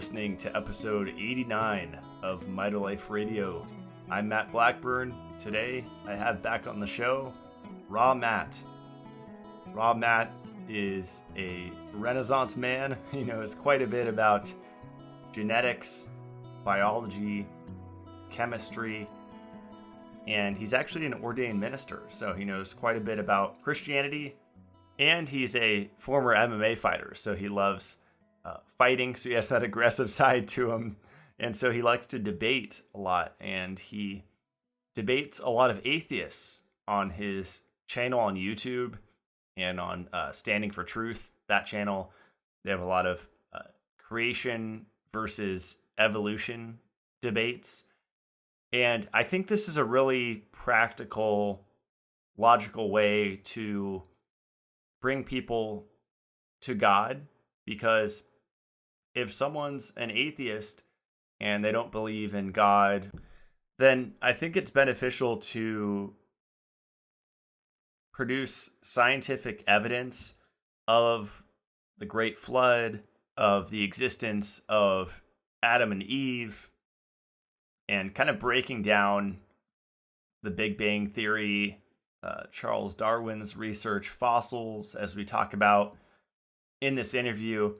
listening to episode 89 of Mitolife Radio. I'm Matt Blackburn. Today, I have back on the show, Raw Matt. Raw Matt is a Renaissance man. He knows quite a bit about genetics, biology, chemistry, and he's actually an ordained minister, so he knows quite a bit about Christianity, and he's a former MMA fighter, so he loves fighting, so he has that aggressive side to him, and so he likes to debate a lot, and he debates a lot of atheists on his channel on YouTube and on Standing for Truth, that channel. They have a lot of creation versus evolution debates, and I think this is a really practical, logical way to bring people to God, because if someone's an atheist and they don't believe in God, then I think it's beneficial to produce scientific evidence of the Great Flood, of the existence of Adam and Eve, and kind of breaking down the Big Bang Theory, Charles Darwin's research, fossils, as we talk about in this interview,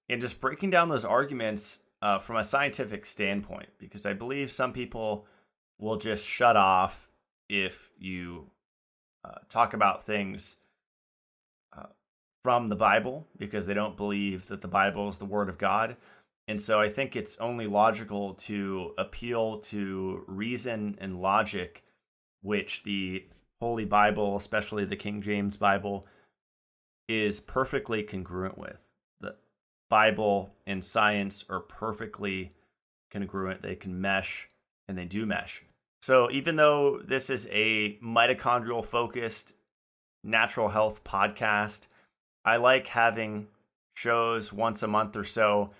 and just breaking down those arguments from a scientific standpoint, because I believe some people will just shut off if you talk about things from the Bible, because they don't believe that the Bible is the Word of God. And so I think it's only logical to appeal to reason and logic, which the Holy Bible, especially the King James Bible, is perfectly congruent with. The Bible and science are perfectly congruent. They can mesh, and they do mesh. So even though this is a mitochondrial-focused natural health podcast, I like having shows once a month or so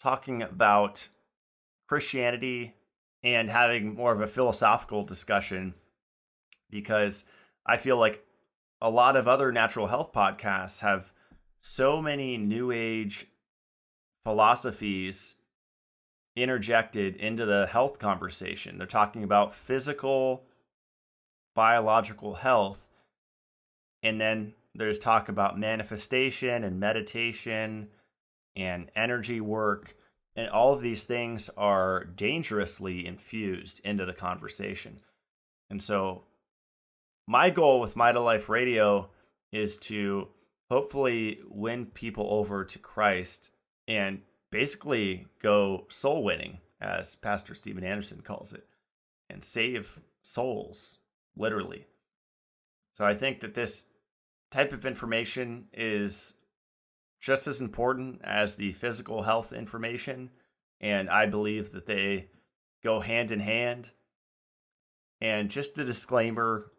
talking about Christianity and having more of a philosophical discussion, because I feel like a lot of other natural health podcasts have so many new age philosophies interjected into the health conversation. They're talking about physical, biological health, and then there's talk about manifestation and meditation and energy work, and all of these things are dangerously infused into the conversation. And so my goal with Mitolife Radio is to hopefully win people over to Christ and basically go soul winning, as Pastor Steven Anderson calls it, and save souls, literally. So I think that this type of information is just as important as the physical health information, and I believe that they go hand in hand. And just a disclaimer,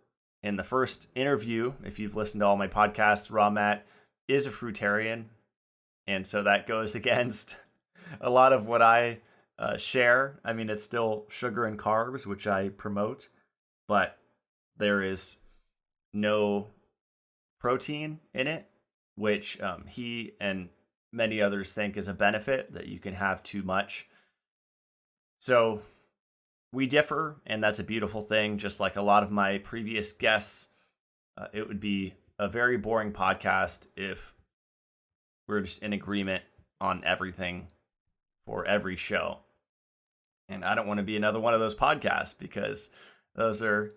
in the first interview, if you've listened to all my podcasts, Raw Matt is a fruitarian, and so that goes against a lot of what I share. I mean, it's still sugar and carbs, which I promote, but there is no protein in it, which he and many others think is a benefit, that you can have too much. So we differ, and that's a beautiful thing. Just like a lot of my previous guests, it would be a very boring podcast if we're just in agreement on everything for every show. And I don't want to be another one of those podcasts, because those are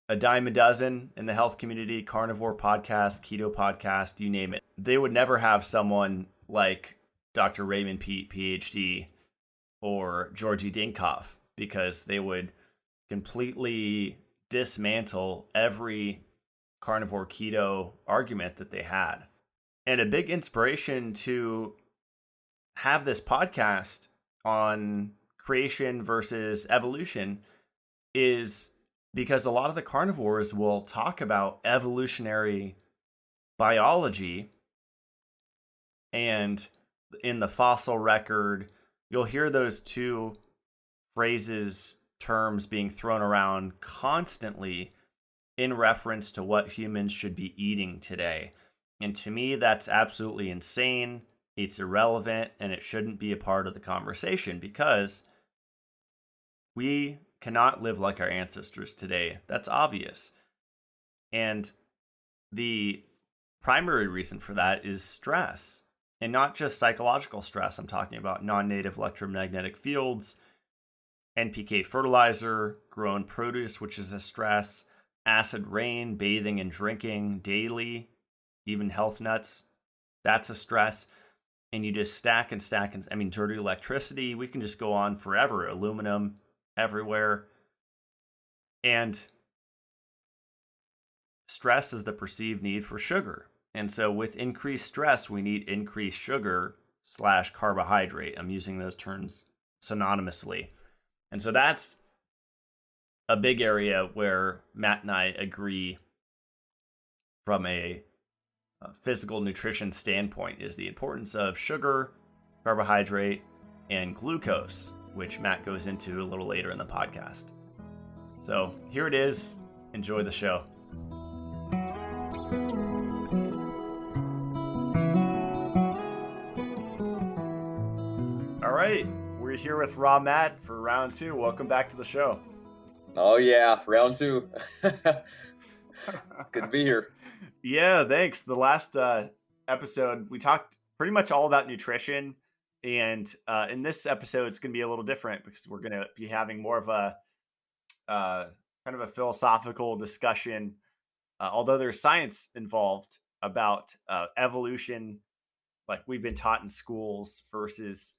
a dime a dozen in the health community: carnivore podcast, keto podcast, you name it. They would never have someone like Dr. Raymond Pete, PhD, or Georgi Dinkov, because they would completely dismantle every carnivore keto argument that they had. And a big inspiration to have this podcast on creation versus evolution is because a lot of the carnivores will talk about evolutionary biology, and in the fossil record, you'll hear those two phrases, terms being thrown around constantly in reference to what humans should be eating today. And to me, that's absolutely insane. it's irrelevant, and it shouldn't be a part of the conversation because we cannot live like our ancestors today. That's obvious. And the primary reason for that is stress, and not just psychological stress. I'm talking about non-native electromagnetic fields, NPK fertilizer, grown produce, which is a stress, acid rain, bathing and drinking daily, even health nuts, that's a stress. And you just stack and stack, and I mean, dirty electricity, we can just go on forever, aluminum everywhere. And stress is the perceived need for sugar. And so with increased stress, we need increased sugar / carbohydrate. I'm using those terms synonymously. And so that's a big area where Matt and I agree from a physical nutrition standpoint, is the importance of sugar, carbohydrate, and glucose, which Matt goes into a little later in the podcast. So here it is. Enjoy the show. All right, we're here with Raw Matt for round 2. Welcome back to the show. Oh yeah, round 2. Good to be here. Yeah, thanks. The last episode, we talked pretty much all about nutrition. And in this episode, it's going to be a little different because we're going to be having more of a kind of a philosophical discussion, although there's science involved about evolution, like we've been taught in schools, versus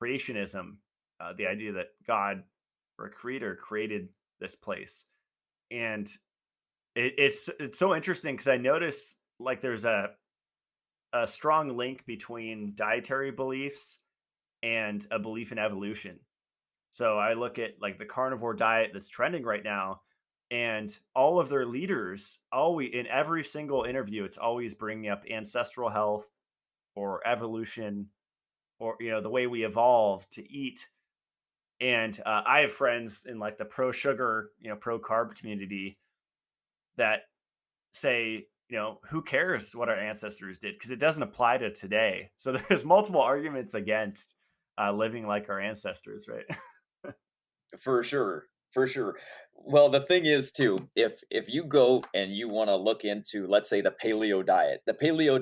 creationism, the idea that God or a creator created this place. And it's so interesting because I notice like there's a strong link between dietary beliefs and a belief in evolution. So I look at like the carnivore diet that's trending right now, and all of their leaders, always in every single interview, it's always bringing up ancestral health or evolution, or the way we evolved to eat. And I have friends in like the pro sugar, pro carb community that say, who cares what our ancestors did, because it doesn't apply to today. So there's multiple arguments against living like our ancestors, right? For sure. Well, the thing is too, if you go and you want to look into, let's say, the paleo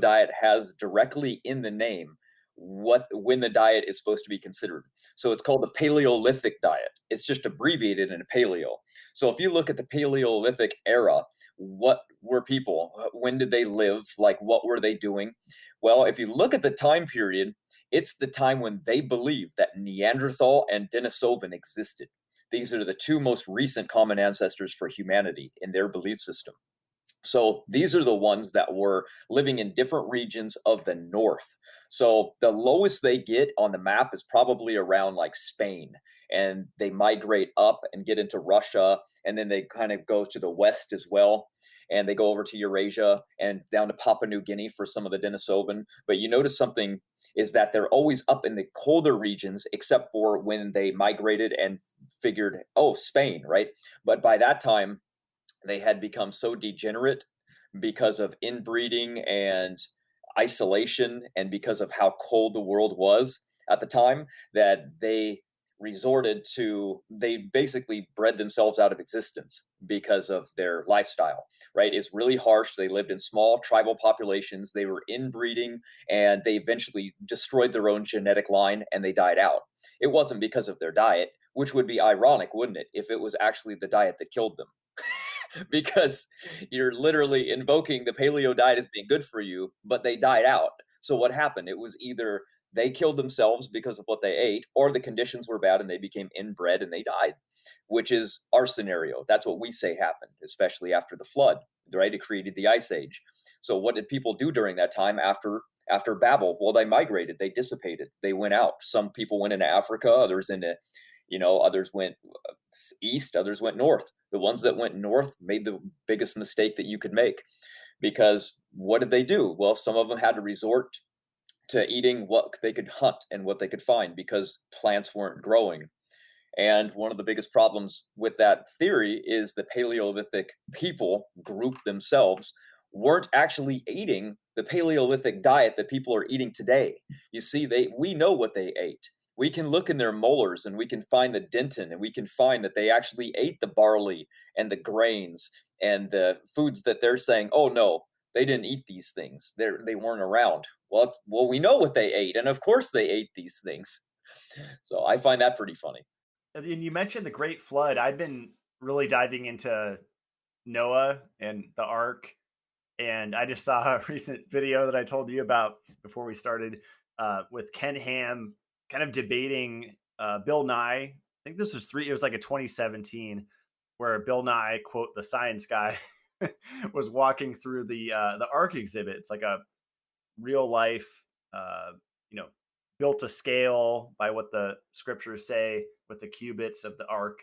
diet has directly in the name when the diet is supposed to be considered. So it's called the Paleolithic diet. It's just abbreviated in paleo. So if you look at the Paleolithic era, what were people? When did they live? Like, what were they doing? Well, if you look at the time period, it's the time when they believed that Neanderthal and Denisovan existed. These are the two most recent common ancestors for humanity in their belief system. So these are the ones that were living in different regions of the north. So the lowest they get on the map is probably around like Spain, and they migrate up and get into Russia, and then they kind of go to the west as well, and they go over to Eurasia and down to Papua New Guinea for some of the Denisovan. But you notice something is that they're always up in the colder regions, except for when they migrated and figured, oh, Spain, right? But by that time, they had become so degenerate because of inbreeding and isolation, and because of how cold the world was at the time, that they basically bred themselves out of existence because of their lifestyle, right? It's really harsh. They lived in small tribal populations. They were inbreeding, and they eventually destroyed their own genetic line, and they died out. It wasn't because of their diet, which would be ironic, wouldn't it, if it was actually the diet that killed them? Because you're literally invoking the paleo diet as being good for you, but they died out. So what happened? It was either they killed themselves because of what they ate, or the conditions were bad and they became inbred and they died, which is our scenario. That's what we say happened, especially after the flood, right? It created the ice age. So what did people do during that time after Babel? Well, they migrated, they dissipated, they went out. Some people went into Africa, others others went east, others went north. The ones that went north made the biggest mistake that you could make, because what did they do? Well, some of them had to resort to eating what they could hunt and what they could find, because plants weren't growing. And one of the biggest problems with that theory is the Paleolithic people group themselves weren't actually eating the Paleolithic diet that people are eating today. You see, we know what they ate. We can look in their molars and we can find the dentin, and we can find that they actually ate the barley and the grains and the foods that they're saying, oh no, they didn't eat these things. They weren't around. Well, we know what they ate, and of course they ate these things. So I find that pretty funny. And you mentioned the Great Flood. I've been really diving into Noah and the Ark, and I just saw a recent video that I told you about before we started with Ken Ham kind of debating Bill Nye. I think this was it was like a 2017 where Bill Nye, quote, the science guy, was walking through the Ark exhibit. It's like a real life, you know, built to scale by what the scriptures say with the cubits of the Ark.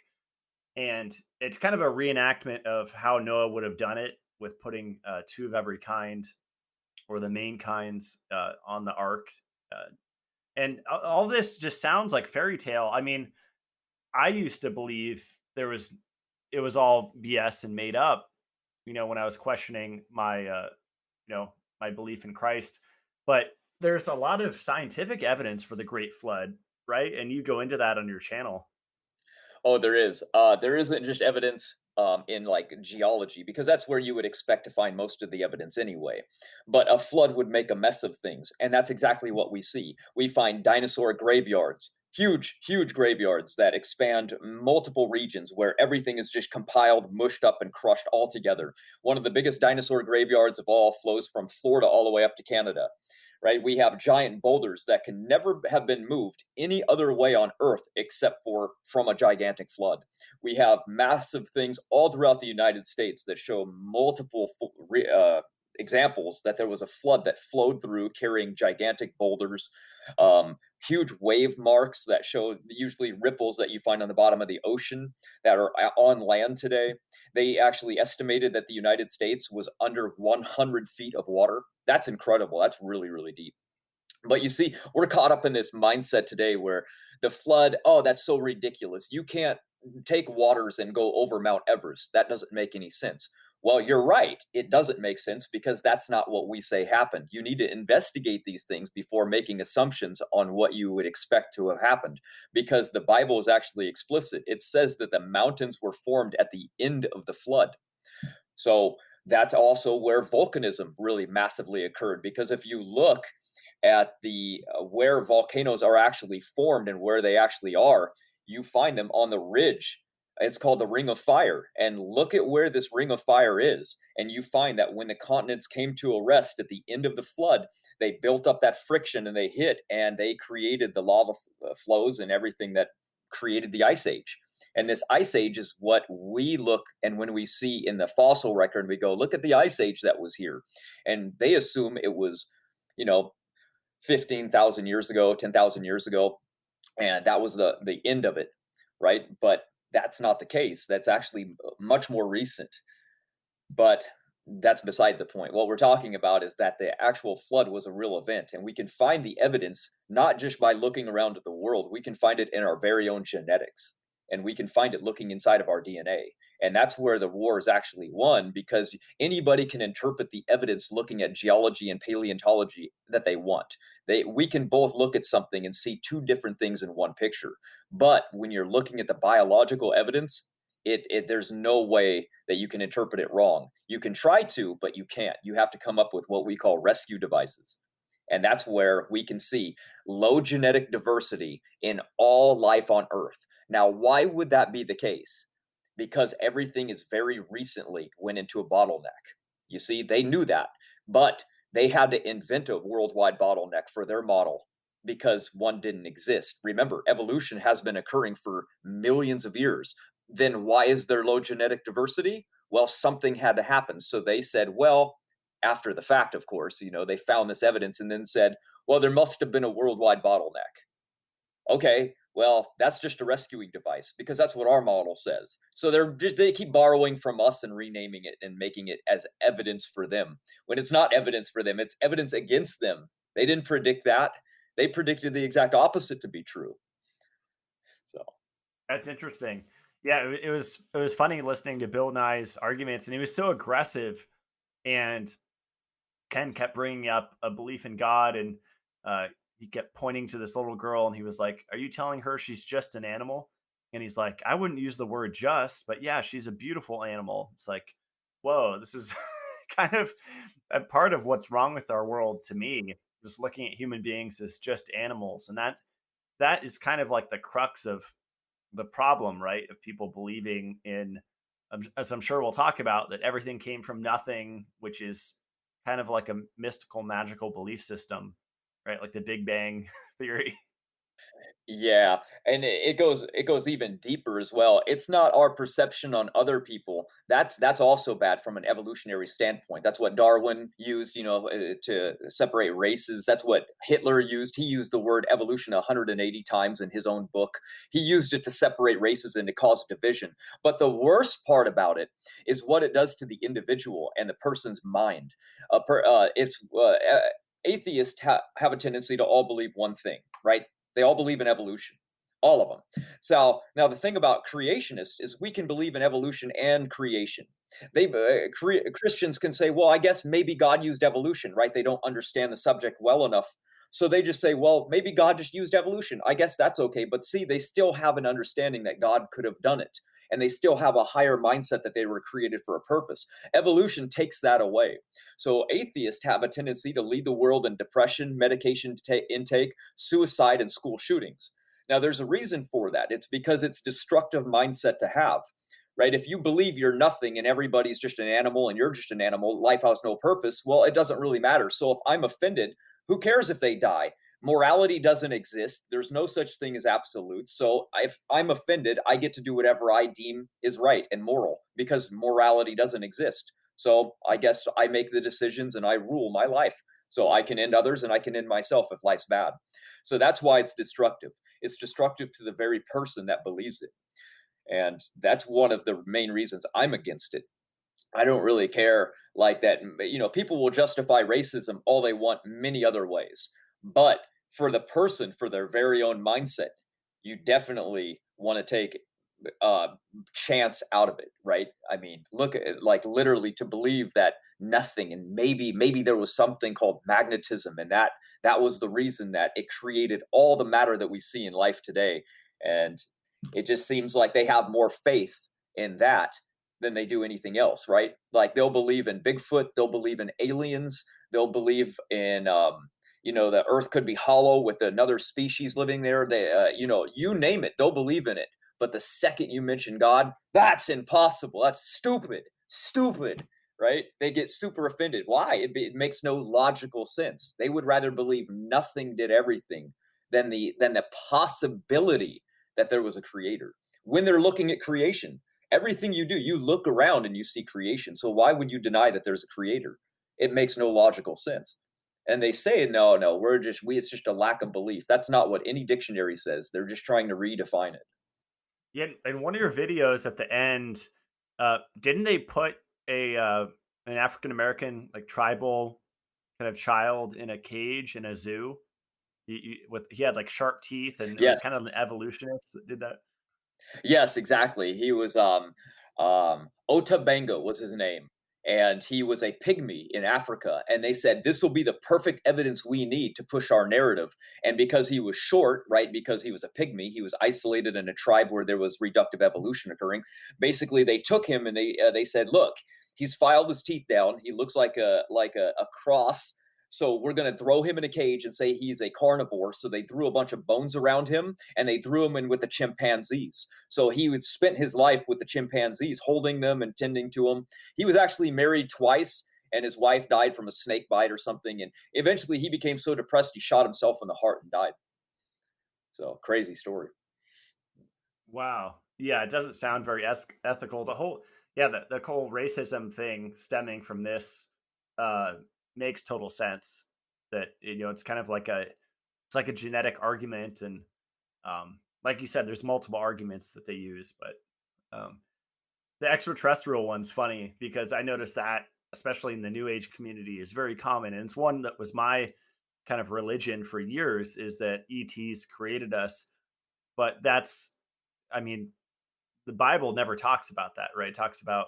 And it's kind of a reenactment of how Noah would have done it with putting two of every kind or the main kinds on the ark. And all this just sounds like fairy tale. I mean, I used to believe it was all BS and made up, when I was questioning my belief in Christ. But there's a lot of scientific evidence for the Great Flood, right? And you go into that on your channel. Oh, there is. There isn't just evidence in like geology, because that's where you would expect to find most of the evidence anyway. But a flood would make a mess of things, and that's exactly what we see. We find dinosaur graveyards, huge, huge graveyards that expand multiple regions where everything is just compiled, mushed up, and crushed all together. One of the biggest dinosaur graveyards of all flows from Florida all the way up to Canada. Right? We have giant boulders that can never have been moved any other way on Earth except for from a gigantic flood. We have massive things all throughout the United States that show multiple examples that there was a flood that flowed through carrying gigantic boulders, huge wave marks that show usually ripples that you find on the bottom of the ocean that are on land today. They actually estimated that the United States was under 100 feet of water. That's incredible. That's really, really deep. But you see, we're caught up in this mindset today where the flood, oh, that's so ridiculous. You can't take waters and go over Mount Everest. That doesn't make any sense. Well, you're right. It doesn't make sense because that's not what we say happened. You need to investigate these things before making assumptions on what you would expect to have happened, because the Bible is actually explicit. It says that the mountains were formed at the end of the flood. So that's also where volcanism really massively occurred, because if you look at the where volcanoes are actually formed and where they actually are, you find them on the ridge. It's called the Ring of Fire. And look at where this Ring of Fire is. And you find that when the continents came to a rest at the end of the flood, they built up that friction and they hit and they created the lava flows and everything that created the Ice Age. And this Ice Age is what we look and when we see in the fossil record, we go, look at the Ice Age that was here. And they assume it was, 15,000 years ago, 10,000 years ago. And that was the end of it, right? But that's not the case. That's actually much more recent. But that's beside the point. What we're talking about is that the actual flood was a real event, and we can find the evidence not just by looking around at the world. We can find it in our very own genetics, and we can find it looking inside of our DNA. And that's where the war is actually won, because anybody can interpret the evidence looking at geology and paleontology that they want. We can both look at something and see two different things in one picture. But when you're looking at the biological evidence, there's no way that you can interpret it wrong. You can try to, but you can't. You have to come up with what we call rescue devices. And that's where we can see low genetic diversity in all life on Earth. Now, why would that be the case? Because everything is very recently went into a bottleneck. You see, they knew that, but they had to invent a worldwide bottleneck for their model because one didn't exist. Remember, evolution has been occurring for millions of years. Then why is there low genetic diversity? Well, something had to happen. So they said, well, after the fact, of course, they found this evidence and then said, well, there must have been a worldwide bottleneck. Okay, well, that's just a rescuing device because that's what our model says. So they keep borrowing from us and renaming it and making it as evidence for them. When it's not evidence for them, it's evidence against them. They didn't predict that. They predicted the exact opposite to be true. So That's interesting. Yeah, it was funny listening to Bill Nye's arguments, and he was so aggressive. And Ken kept bringing up a belief in God, and he kept pointing to this little girl, and he was like, "Are you telling her she's just an animal?" And he's like, "I wouldn't use the word just, but yeah, she's a beautiful animal." It's like, whoa, this is kind of a part of what's wrong with our world to me. Just looking at human beings as just animals, and that is kind of like the crux of the problem, right? Of people believing in, as I'm sure we'll talk about, that everything came from nothing, which is kind of like a mystical, magical belief system, right? Like the Big Bang theory. Yeah, and it goes even deeper as well. It's not our perception on other people. That's also bad from an evolutionary standpoint. That's what Darwin used, to separate races. That's what Hitler used. He used the word evolution 180 times in his own book. He used it to separate races and to cause division. But the worst part about it is what it does to the individual and the person's mind. Atheists have a tendency to all believe one thing, right? They all believe in evolution, all of them. So now the thing about creationists is we can believe in evolution and creation. Christians can say, well, I guess maybe God used evolution, right? They don't understand the subject well enough. So they just say, well, maybe God just used evolution. I guess that's okay. But see, they still have an understanding that God could have done it. And they still have a higher mindset that they were created for a purpose. Evolution takes that away. So atheists have a tendency to lead the world in depression, medication intake, suicide, and school shootings. Now, there's a reason for that. It's because it's destructive mindset to have, right? If you believe you're nothing and everybody's just an animal and you're just an animal, life has no purpose, well, it doesn't really matter. So if I'm offended, who cares if they die? Morality doesn't exist. There's no such thing as absolute. So if I'm offended, I get to do whatever I deem is right and moral because morality doesn't exist. So I guess I make the decisions and I rule my life. So I can end others and I can end myself if life's bad. So that's why it's destructive. It's destructive to the very person that believes it. And that's one of the main reasons I'm against it. I don't really care like that. People will justify racism all they want many other ways. But for the person, for their very own mindset, you definitely want to take uh, chance out of it, right? I mean, look at it, like literally to believe that nothing and maybe there was something called magnetism, and that was the reason that it created all the matter that we see in life today. And it just seems like they have more faith in that than they do anything else, right? Like they'll believe in Bigfoot, they'll believe in aliens, they'll believe in the earth could be hollow with another species living there. You name it, they'll believe in it. But the second you mention God, that's impossible. That's stupid. Stupid, right? They get super offended. Why? It makes no logical sense. They would rather believe nothing did everything than the possibility that there was a creator. When they're looking at creation, everything you do, you look around and you see creation. So why would you deny that there's a creator? It makes no logical sense. And they say, no, no, it's just a lack of belief. That's not what any dictionary says. They're just trying to redefine it. Yeah, in one of your videos at the end, didn't they put a an African American like tribal kind of child in a cage in a zoo? He had like sharp teeth, and it was Yes, kind of an evolutionist that did that. yes, exactly. He was Otabengo was his name, and he was a pygmy in Africa. And they said this will be the perfect evidence we need to push our narrative. And because he was short, right? Because he was a pygmy, he was isolated in a tribe where there was reductive evolution occurring. Basically, they took him and they said, look, he's filed his teeth down. He looks like a cross. So we're going to throw him in a cage and say he's a carnivore. So they threw a bunch of bones around him and they threw him in with the chimpanzees. So he would spent his life with the chimpanzees, holding them and tending to them. He was actually married twice, and his wife died from a snake bite or something. And eventually he became so depressed he shot himself in the heart and died. So crazy story. Wow. Yeah, it doesn't sound very ethical. The whole racism thing stemming from this uh, makes total sense. That it's kind of like a genetic argument, and like you said, there's multiple arguments that they use, but um, the extraterrestrial one's funny because I noticed that, especially in the New Age community, is very common, and it's one that was my kind of religion for years. Is that ETs created us, but I mean, the Bible never talks about that, right? It talks about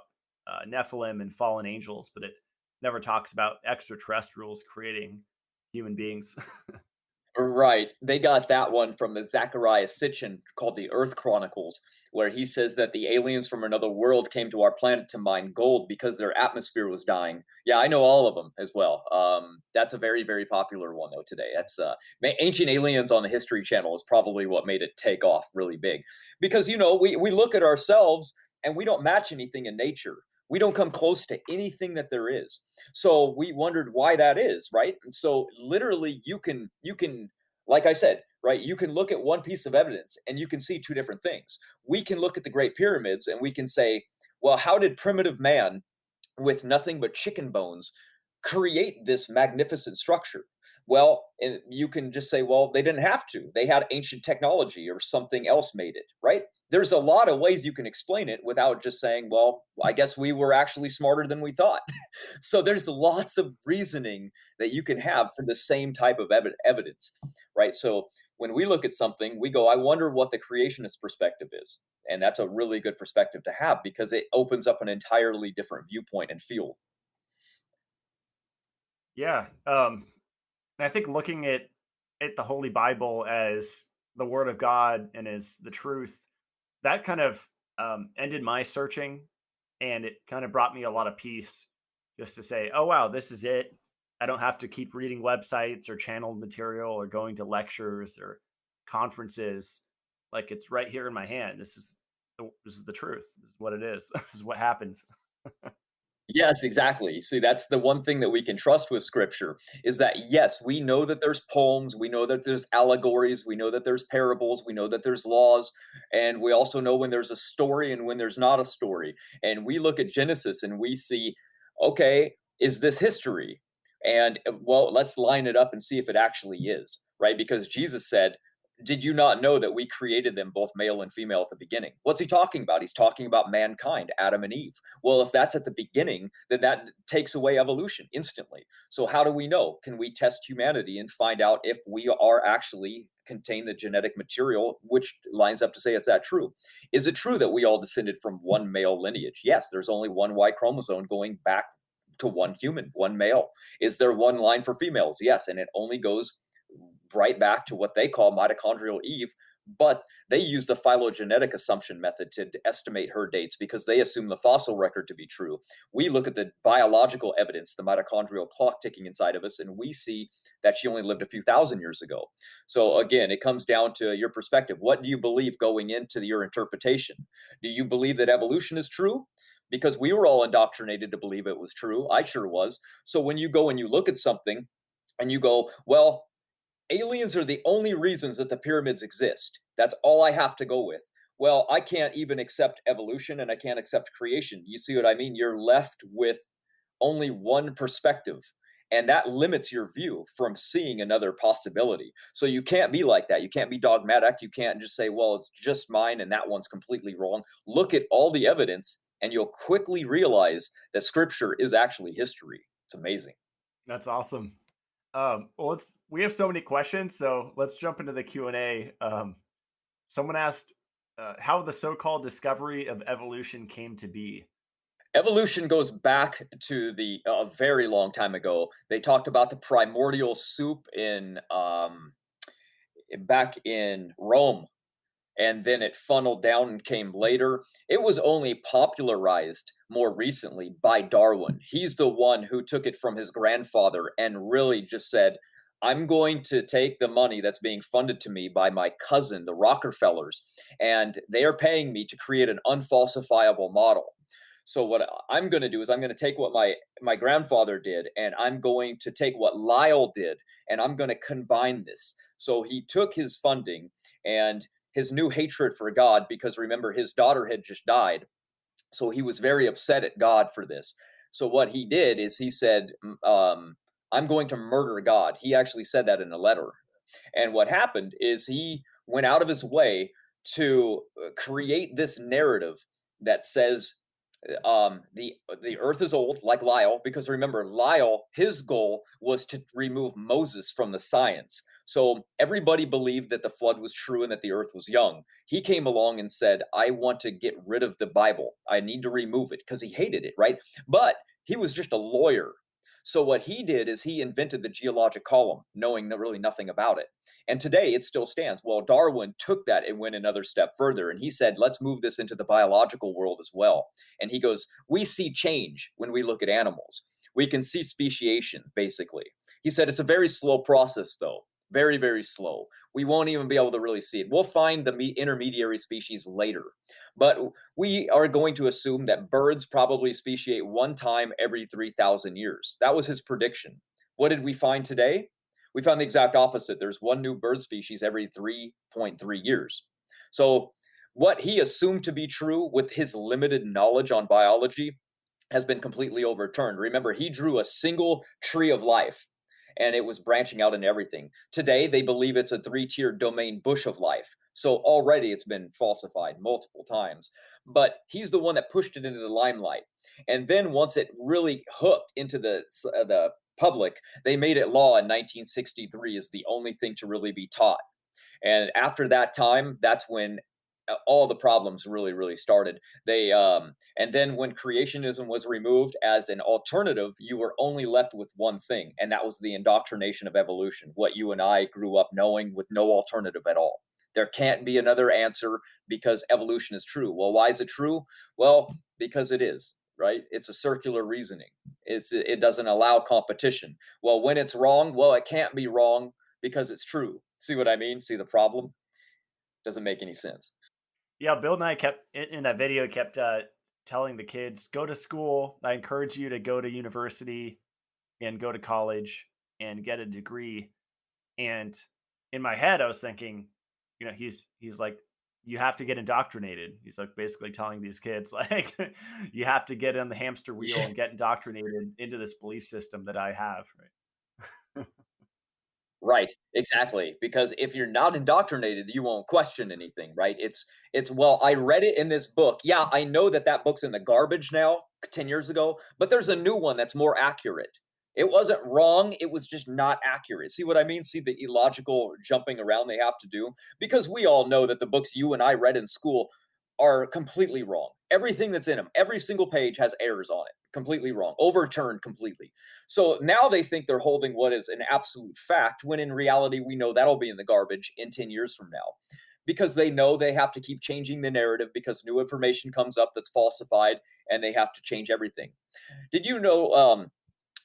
Nephilim and fallen angels, but never talks about extraterrestrials creating human beings. Right. They got that one from the Zachariah Sitchin called the Earth Chronicles, where he says that the aliens from another world came to our planet to mine gold because their atmosphere was dying. Yeah, I know all of them as well. That's a very, very popular one though today. That's Ancient Aliens on the History Channel is probably what made it take off really big, because we look at ourselves and we don't match anything in nature. We don't come close to anything that there is. So we wondered why that is, right? And so literally you can like I said, right, you can look at one piece of evidence and you can see two different things. We can look at the Great Pyramids and we can say, well, how did primitive man with nothing but chicken bones create this magnificent structure? Well, and you can just say, well, they didn't have to. They had ancient technology or something else made it, right? There's a lot of ways you can explain it without just saying, well, I guess we were actually smarter than we thought. So there's lots of reasoning that you can have for the same type of evidence, right? So when we look at something, we go, I wonder what the creationist perspective is. And that's a really good perspective to have because it opens up an entirely different viewpoint and field. Yeah. And I think looking at the Holy Bible as the Word of God and as the truth, that kind of ended my searching, and it kind of brought me a lot of peace just to say, oh wow, this is it. I don't have to keep reading websites or channeled material or going to lectures or conferences. Like it's right here in my hand. This is the truth. This is what it is. This is what happens. Yes, exactly. See, that's the one thing that we can trust with scripture is that, yes, we know that there's poems, we know that there's allegories, we know that there's parables, we know that there's laws, and we also know when there's a story and when there's not a story. And we look at Genesis and we see, okay, is this history? And well, let's line it up and see if it actually is, right? Because Jesus said, did you not know that we created them both male and female at the beginning? What's he talking about? He's talking about mankind, Adam and Eve. Well, if that's at the beginning, then that takes away evolution instantly. So how do we know? Can we test humanity and find out if we are actually contain the genetic material which lines up to say is that true? Is it true that we all descended from one male lineage? Yes, there's only one Y chromosome going back to one human, one male. Is there one line for females? Yes, and it only goes right back to what they call mitochondrial Eve, but they use the phylogenetic assumption method to estimate her dates because they assume the fossil record to be true. We look at the biological evidence, the mitochondrial clock ticking inside of us, and we see that she only lived a few thousand years ago. So again, it comes down to your perspective. What do you believe going into your interpretation? Do you believe that evolution is true? Because we were all indoctrinated to believe it was true. I sure was. So when you go and you look at something and you go, well, aliens are the only reasons that the pyramids exist. That's all I have to go with. Well, I can't even accept evolution and I can't accept creation. You see what I mean? You're left with only one perspective. And that limits your view from seeing another possibility. So you can't be like that. You can't be dogmatic. You can't just say, well, it's just mine and that one's completely wrong. Look at all the evidence and you'll quickly realize that scripture is actually history. It's amazing. That's awesome. Well, we have so many questions, so let's jump into the Q&A. Someone asked how the so-called discovery of evolution came to be. Evolution goes back to the a very long time ago. They talked about the primordial soup in back in Rome, and then it funneled down and came later. It was only popularized more recently by Darwin. He's the one who took it from his grandfather and really just said, I'm going to take the money that's being funded to me by my cousin, the Rockefellers, and they are paying me to create an unfalsifiable model. So what I'm going to do is I'm going to take what my grandfather did and I'm going to take what Lyle did and I'm going to combine this. So he took his funding and his new hatred for God, because remember, his daughter had just died. So he was very upset at God for this. So what he did is he said, I'm going to murder God. He actually said that in a letter. And what happened is he went out of his way to create this narrative that says the earth is old, like Lyle, because remember, Lyle, his goal was to remove Moses from the science. So everybody believed that the flood was true and that the earth was young. He came along and said, I want to get rid of the Bible. I need to remove it because he hated it, right? But he was just a lawyer. So what he did is he invented the geologic column, knowing really nothing about it. And today it still stands. Well, Darwin took that and went another step further. And he said, let's move this into the biological world as well. And he goes, we see change when we look at animals. We can see speciation, basically. He said it's a very slow process, though. Very, very slow. We won't even be able to really see it. We'll find the intermediary species later. But we are going to assume that birds probably speciate one time every 3,000 years. That was his prediction. What did we find today? We found the exact opposite. There's one new bird species every 3.3 years. So what he assumed to be true with his limited knowledge on biology has been completely overturned. Remember, he drew a single tree of life and it was branching out into everything. Today, they believe it's a 3-tiered domain bush of life. So already it's been falsified multiple times. But he's the one that pushed it into the limelight. And then once it really hooked into the public, they made it law in 1963 as the only thing to really be taught. And after that time, that's when all the problems really started. They and then when creationism was removed as an alternative, you were only left with one thing, and that was the indoctrination of evolution, what you and I grew up knowing with no alternative at all. There can't be another answer because evolution is true. Well, why is it true? Well, because it is, right? It's a circular reasoning. It doesn't allow competition. Well, when it's wrong, well, it can't be wrong because it's true. See what I mean? See the problem? Doesn't make any sense. Yeah, Bill and I kept in that video kept telling the kids, go to school. I encourage you to go to university and go to college and get a degree. And in my head, I was thinking, he's like, you have to get indoctrinated. He's like basically telling these kids, like, you have to get on the hamster wheel and get indoctrinated into this belief system that I have. Right. Right, exactly. Because if you're not indoctrinated, you won't question anything, right? Well, I read it in this book. Yeah, I know that that book's in the garbage now, 10 years ago, but there's a new one that's more accurate. It wasn't wrong, it was just not accurate. See what I mean? See the illogical jumping around they have to do? Because we all know that the books you and I read in school are completely wrong. Everything that's in them, every single page has errors on it. Completely wrong, overturned completely. So now they think they're holding what is an absolute fact, when in reality, we know that'll be in the garbage in 10 years from now. Because they know they have to keep changing the narrative because new information comes up that's falsified and they have to change everything. Did you know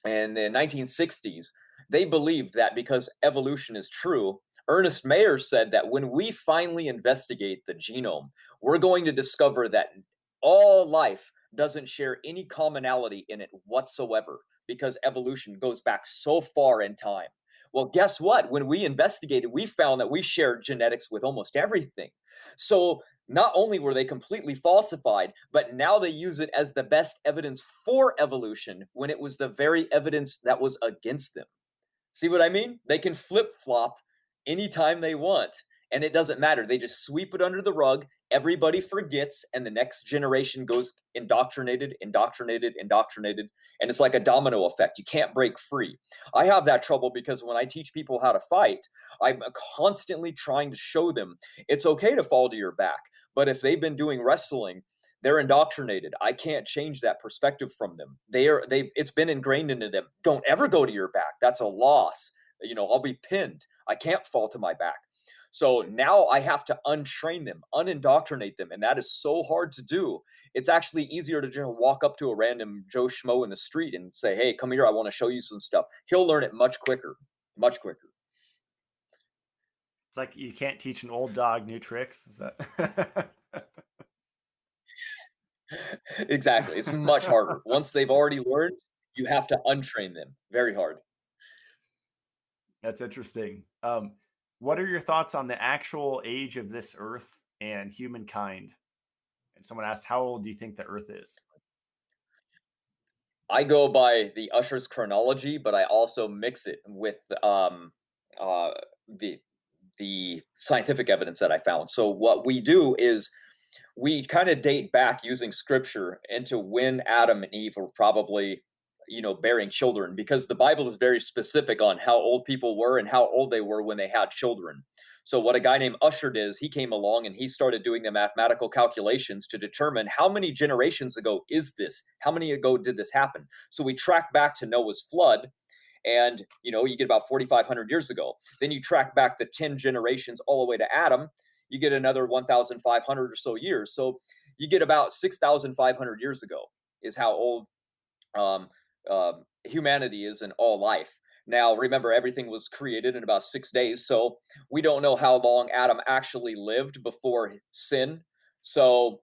in the 1960s, they believed that because evolution is true, Ernest Mayr said that when we finally investigate the genome, we're going to discover that all life doesn't share any commonality in it whatsoever because evolution goes back so far in time. Well, guess what? When we investigated, we found that we shared genetics with almost everything. So not only were they completely falsified, but now they use it as the best evidence for evolution when it was the very evidence that was against them. See what I mean? They can flip flop anytime they want, and it doesn't matter. They just sweep it under the rug. Everybody forgets, and the next generation goes indoctrinated, indoctrinated, indoctrinated, and it's like a domino effect. You can't break free. I have that trouble because when I teach people how to fight, I'm constantly trying to show them it's okay to fall to your back. But if they've been doing wrestling, they're indoctrinated. I can't change that perspective from them. It's been ingrained into them. Don't ever go to your back. That's a loss. I'll be pinned. I can't fall to my back. So now I have to untrain them, unindoctrinate them. And that is so hard to do. It's actually easier to just walk up to a random Joe Schmo in the street and say, hey, come here. I want to show you some stuff. He'll learn it much quicker, much quicker. It's like you can't teach an old dog new tricks. Is that? Exactly. It's much harder. Once they've already learned, you have to untrain them. Very hard. That's interesting. What are your thoughts on the actual age of this Earth and humankind? And someone asked, how old do you think the Earth is? I go by the Usher's chronology, but I also mix it with uh, the scientific evidence that I found. So what we do is we kind of date back using scripture into when Adam and Eve were probably, bearing children, because the Bible is very specific on how old people were and how old they were when they had children. So what a guy named Usher did is he came along and he started doing the mathematical calculations to determine how many generations ago is this? How many ago did this happen? So we track back to Noah's flood, and you get about 4,500 years ago. Then you track back the 10 generations all the way to Adam, you get another 1,500 or so years. So you get about 6,500 years ago is how old um, humanity is in all life. Now, remember, everything was created in about 6 days, so we don't know how long Adam actually lived before sin. So,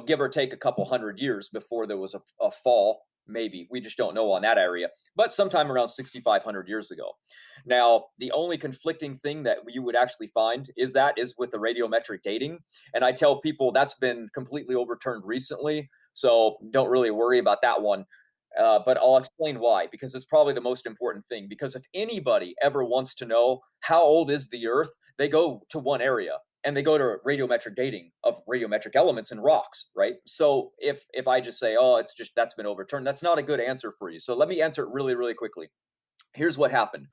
give or take a couple hundred years before there was a fall, maybe. We just don't know on that area, but sometime around 6,500 years ago. Now, the only conflicting thing that you would actually find is with the radiometric dating. And I tell people that's been completely overturned recently, so don't really worry about that one. But I'll explain why, because it's probably the most important thing. Because if anybody ever wants to know how old is the Earth, they go to one area and they go to radiometric dating of radiometric elements and rocks, right? So if I just say, oh, it's just that's been overturned, that's not a good answer for you. So let me answer it really, really quickly. Here's what happened.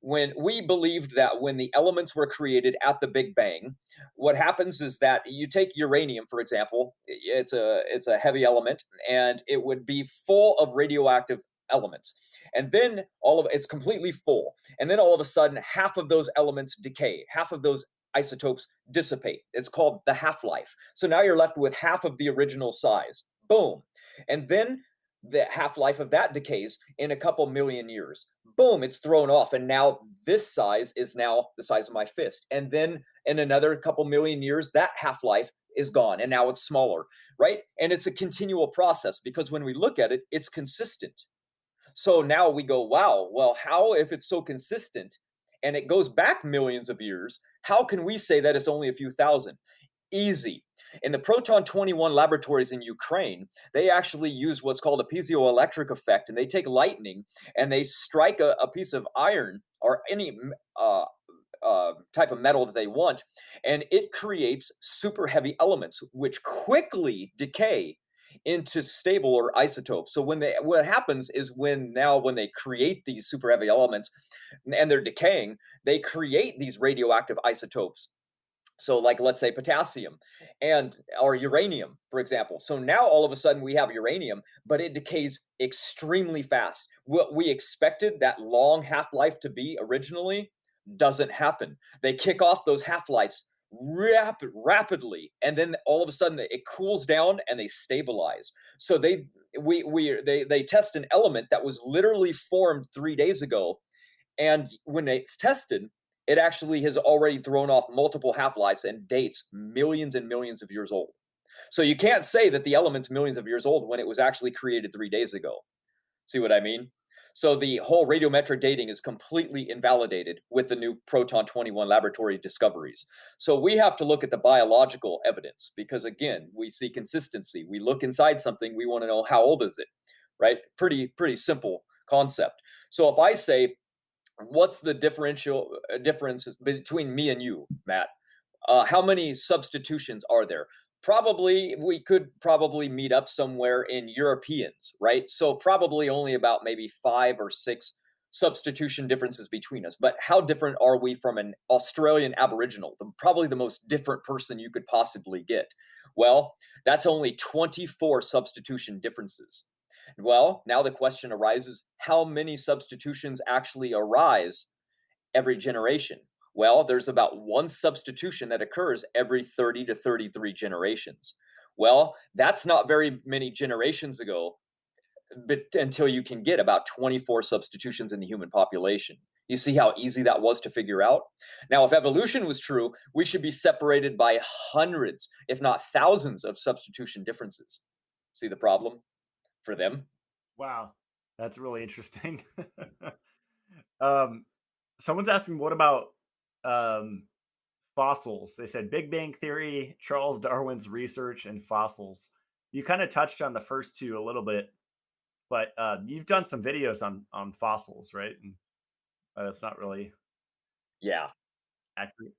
When we believed that when the elements were created at the Big Bang, what happens is that you take uranium, for example, it's a heavy element, and it would be full of radioactive elements. And then it's completely full. And then all of a sudden, half of those elements decay, half of those isotopes dissipate. It's called the half-life. So now you're left with half of the original size. Boom. And then the half-life of that decays in a couple million years. Boom, it's thrown off. And now this size is now the size of my fist. And then in another couple million years, that half-life is gone. And now it's smaller, right? And it's a continual process because when we look at it, it's consistent. So now we go, wow, well, how, if it's so consistent and it goes back millions of years, how can we say that it's only a few thousand? Easy. In the Proton 21 laboratories in Ukraine, they actually use what's called a piezoelectric effect, and they take lightning and they strike a piece of iron or any type of metal that they want, and it creates super heavy elements which quickly decay into stable or isotopes. So what happens is when they create these super heavy elements and they're decaying, they create these radioactive isotopes. So like, let's say potassium or uranium, for example. So now all of a sudden we have uranium, but it decays extremely fast. What we expected that long half-life to be originally doesn't happen. They kick off those half-lives rapidly, and then all of a sudden it cools down and they stabilize. So they test an element that was literally formed 3 days ago, and when it's tested, it actually has already thrown off multiple half-lives and dates millions and millions of years old. So you can't say that the element's millions of years old when it was actually created 3 days ago. See what I mean? So the whole radiometric dating is completely invalidated with the new Proton 21 laboratory discoveries. So we have to look at the biological evidence because, again, we see consistency. We look inside something, we want to know how old is it, right? Pretty simple concept. So if I say, what's the differences between me and you, Matt? How many substitutions are there? We could probably meet up somewhere in Europeans, right? So probably only about maybe 5 or 6 substitution differences between us. But how different are we from an Australian Aboriginal? Probably the most different person you could possibly get. Well, that's only 24 substitution differences. Well, now the question arises, how many substitutions actually arise every generation? Well, there's about one substitution that occurs every 30 to 33 generations. Well, that's not very many generations ago, but until you can get about 24 substitutions in the human population. You see how easy that was to figure out? Now, if evolution was true, we should be separated by hundreds, if not thousands, of substitution differences. See the problem for them? Wow, that's really interesting. Someone's asking, what about um, fossils? They said Big Bang Theory, Charles Darwin's research, and fossils. You kind of touched on the first two a little bit, but you've done some videos on fossils, right? And that's not really Yeah. accurate.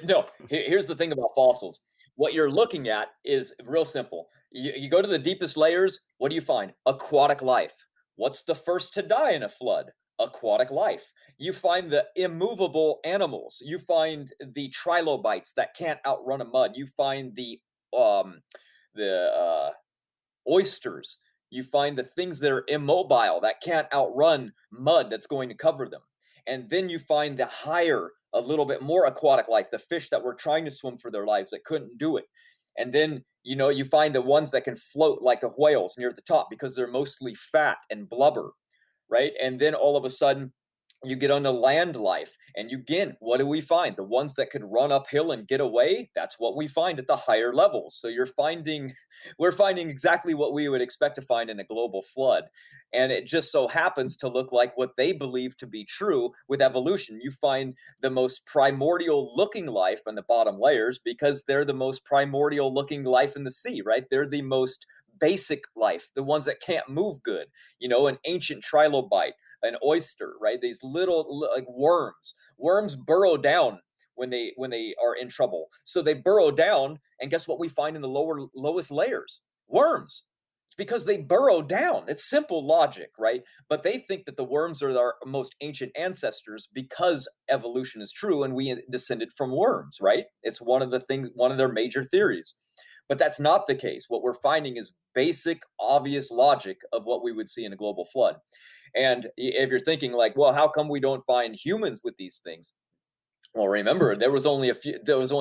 No, here's the thing about fossils. What you're looking at is real simple. You go to the deepest layers, what do you find? Aquatic life. What's the first to die in a flood? aquatic life. You find the immovable animals. You find the trilobites that can't outrun a mud. You find um the oysters. You find the things that are immobile that can't outrun mud that's going to cover them. And then you find the higher, a little bit more aquatic life, the fish that were trying to swim for their lives that couldn't do it. And then, you find the ones that can float like the whales near the top because they're mostly fat and blubber, right? And then all of a sudden, you get onto land life, and again, what do we find? The ones that could run uphill and get away, that's what we find at the higher levels. So we're finding exactly what we would expect to find in a global flood. And it just so happens to look like what they believe to be true with evolution. You find the most primordial looking life in the bottom layers because they're the most primordial looking life in the sea, right? They're the most basic life, the ones that can't move good, an ancient trilobite, an oyster, right? These little like worms. Worms burrow down when they are in trouble. So they burrow down, and guess what we find in the lowest layers? Worms. It's because they burrow down. It's simple logic, right? But they think that the worms are our most ancient ancestors because evolution is true and we descended from worms, right? It's one of their major theories. But that's not the case. What we're finding is basic, obvious logic of what we would see in a global flood. And if you're thinking like, well, how come we don't find humans with these things? Well, remember, there was only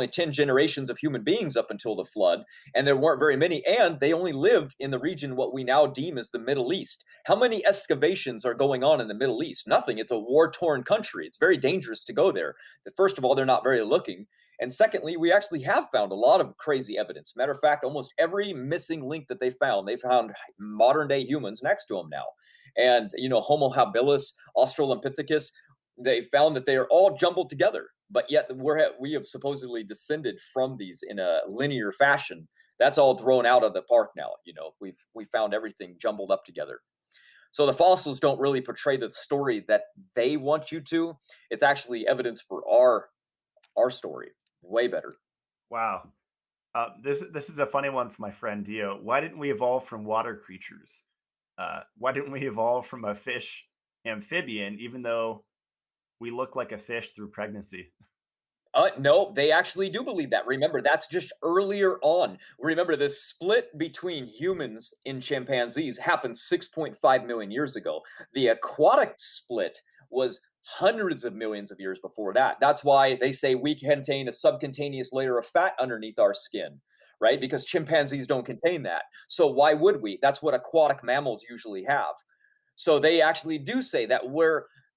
10 generations of human beings up until the flood, and there weren't very many, and they only lived in the region what we now deem as the Middle East. How many excavations are going on in the Middle East? Nothing. It's a war-torn country. It's very dangerous to go there. First of all, they're not very looking. And secondly, we actually have found a lot of crazy evidence. Matter of fact, almost every missing link that they found modern day humans next to them now. And, Homo habilis, Australopithecus, they found that they are all jumbled together, but yet we have supposedly descended from these in a linear fashion. That's all thrown out of the park now. We found everything jumbled up together. So the fossils don't really portray the story that they want you to. It's actually evidence for our story. Way better. Wow. This is a funny one for my friend Dio. Why didn't we evolve from water creatures? Why didn't we evolve from a fish amphibian, even though we look like a fish through pregnancy? No, they actually do believe that. Remember, that's just earlier on. Remember, the split between humans and chimpanzees happened 6.5 million years ago. The aquatic split was hundreds of millions of years before that. That's why they say we contain a subcutaneous layer of fat underneath our skin, right? Because chimpanzees don't contain that. So why would we? That's what aquatic mammals usually have. So they actually do say that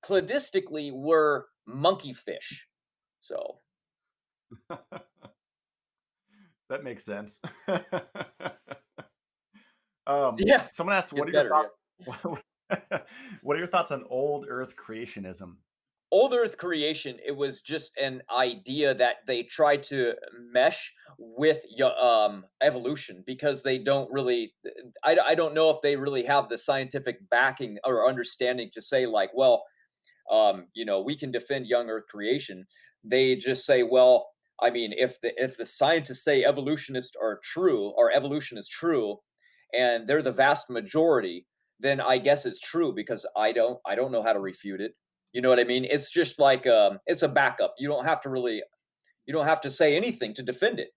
cladistically we're monkey fish. So That makes sense. yeah, Someone asked, "What gets are your better. Yeah. thoughts? What are your thoughts on old Earth creationism?" Old Earth creation, it was just an idea that they try to mesh with evolution because they don't really. I don't know if they really have the scientific backing or understanding to say like, well, we can defend young Earth creation. They just say, well, I mean, if the scientists say evolutionists are true or evolution is true, and they're the vast majority, then I guess it's true because I don't know how to refute it. You know what I mean? It's just like it's a backup. You don't have to say anything to defend it.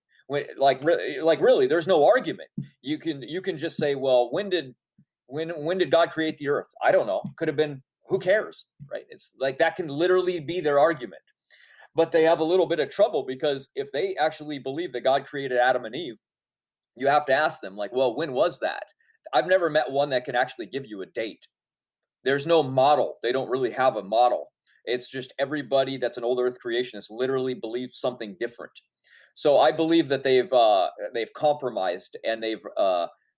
Like really, there's no argument. You can just say, well, when did God create the earth? I don't know. Could have been. Who cares, right? It's like that can literally be their argument. But they have a little bit of trouble because if they actually believe that God created Adam and Eve, you have to ask them, like, well, when was that? I've never met one that can actually give you a date. There's no model. They don't really have a model. It's just everybody that's an old Earth creationist literally believes something different. So I believe that they've compromised and they've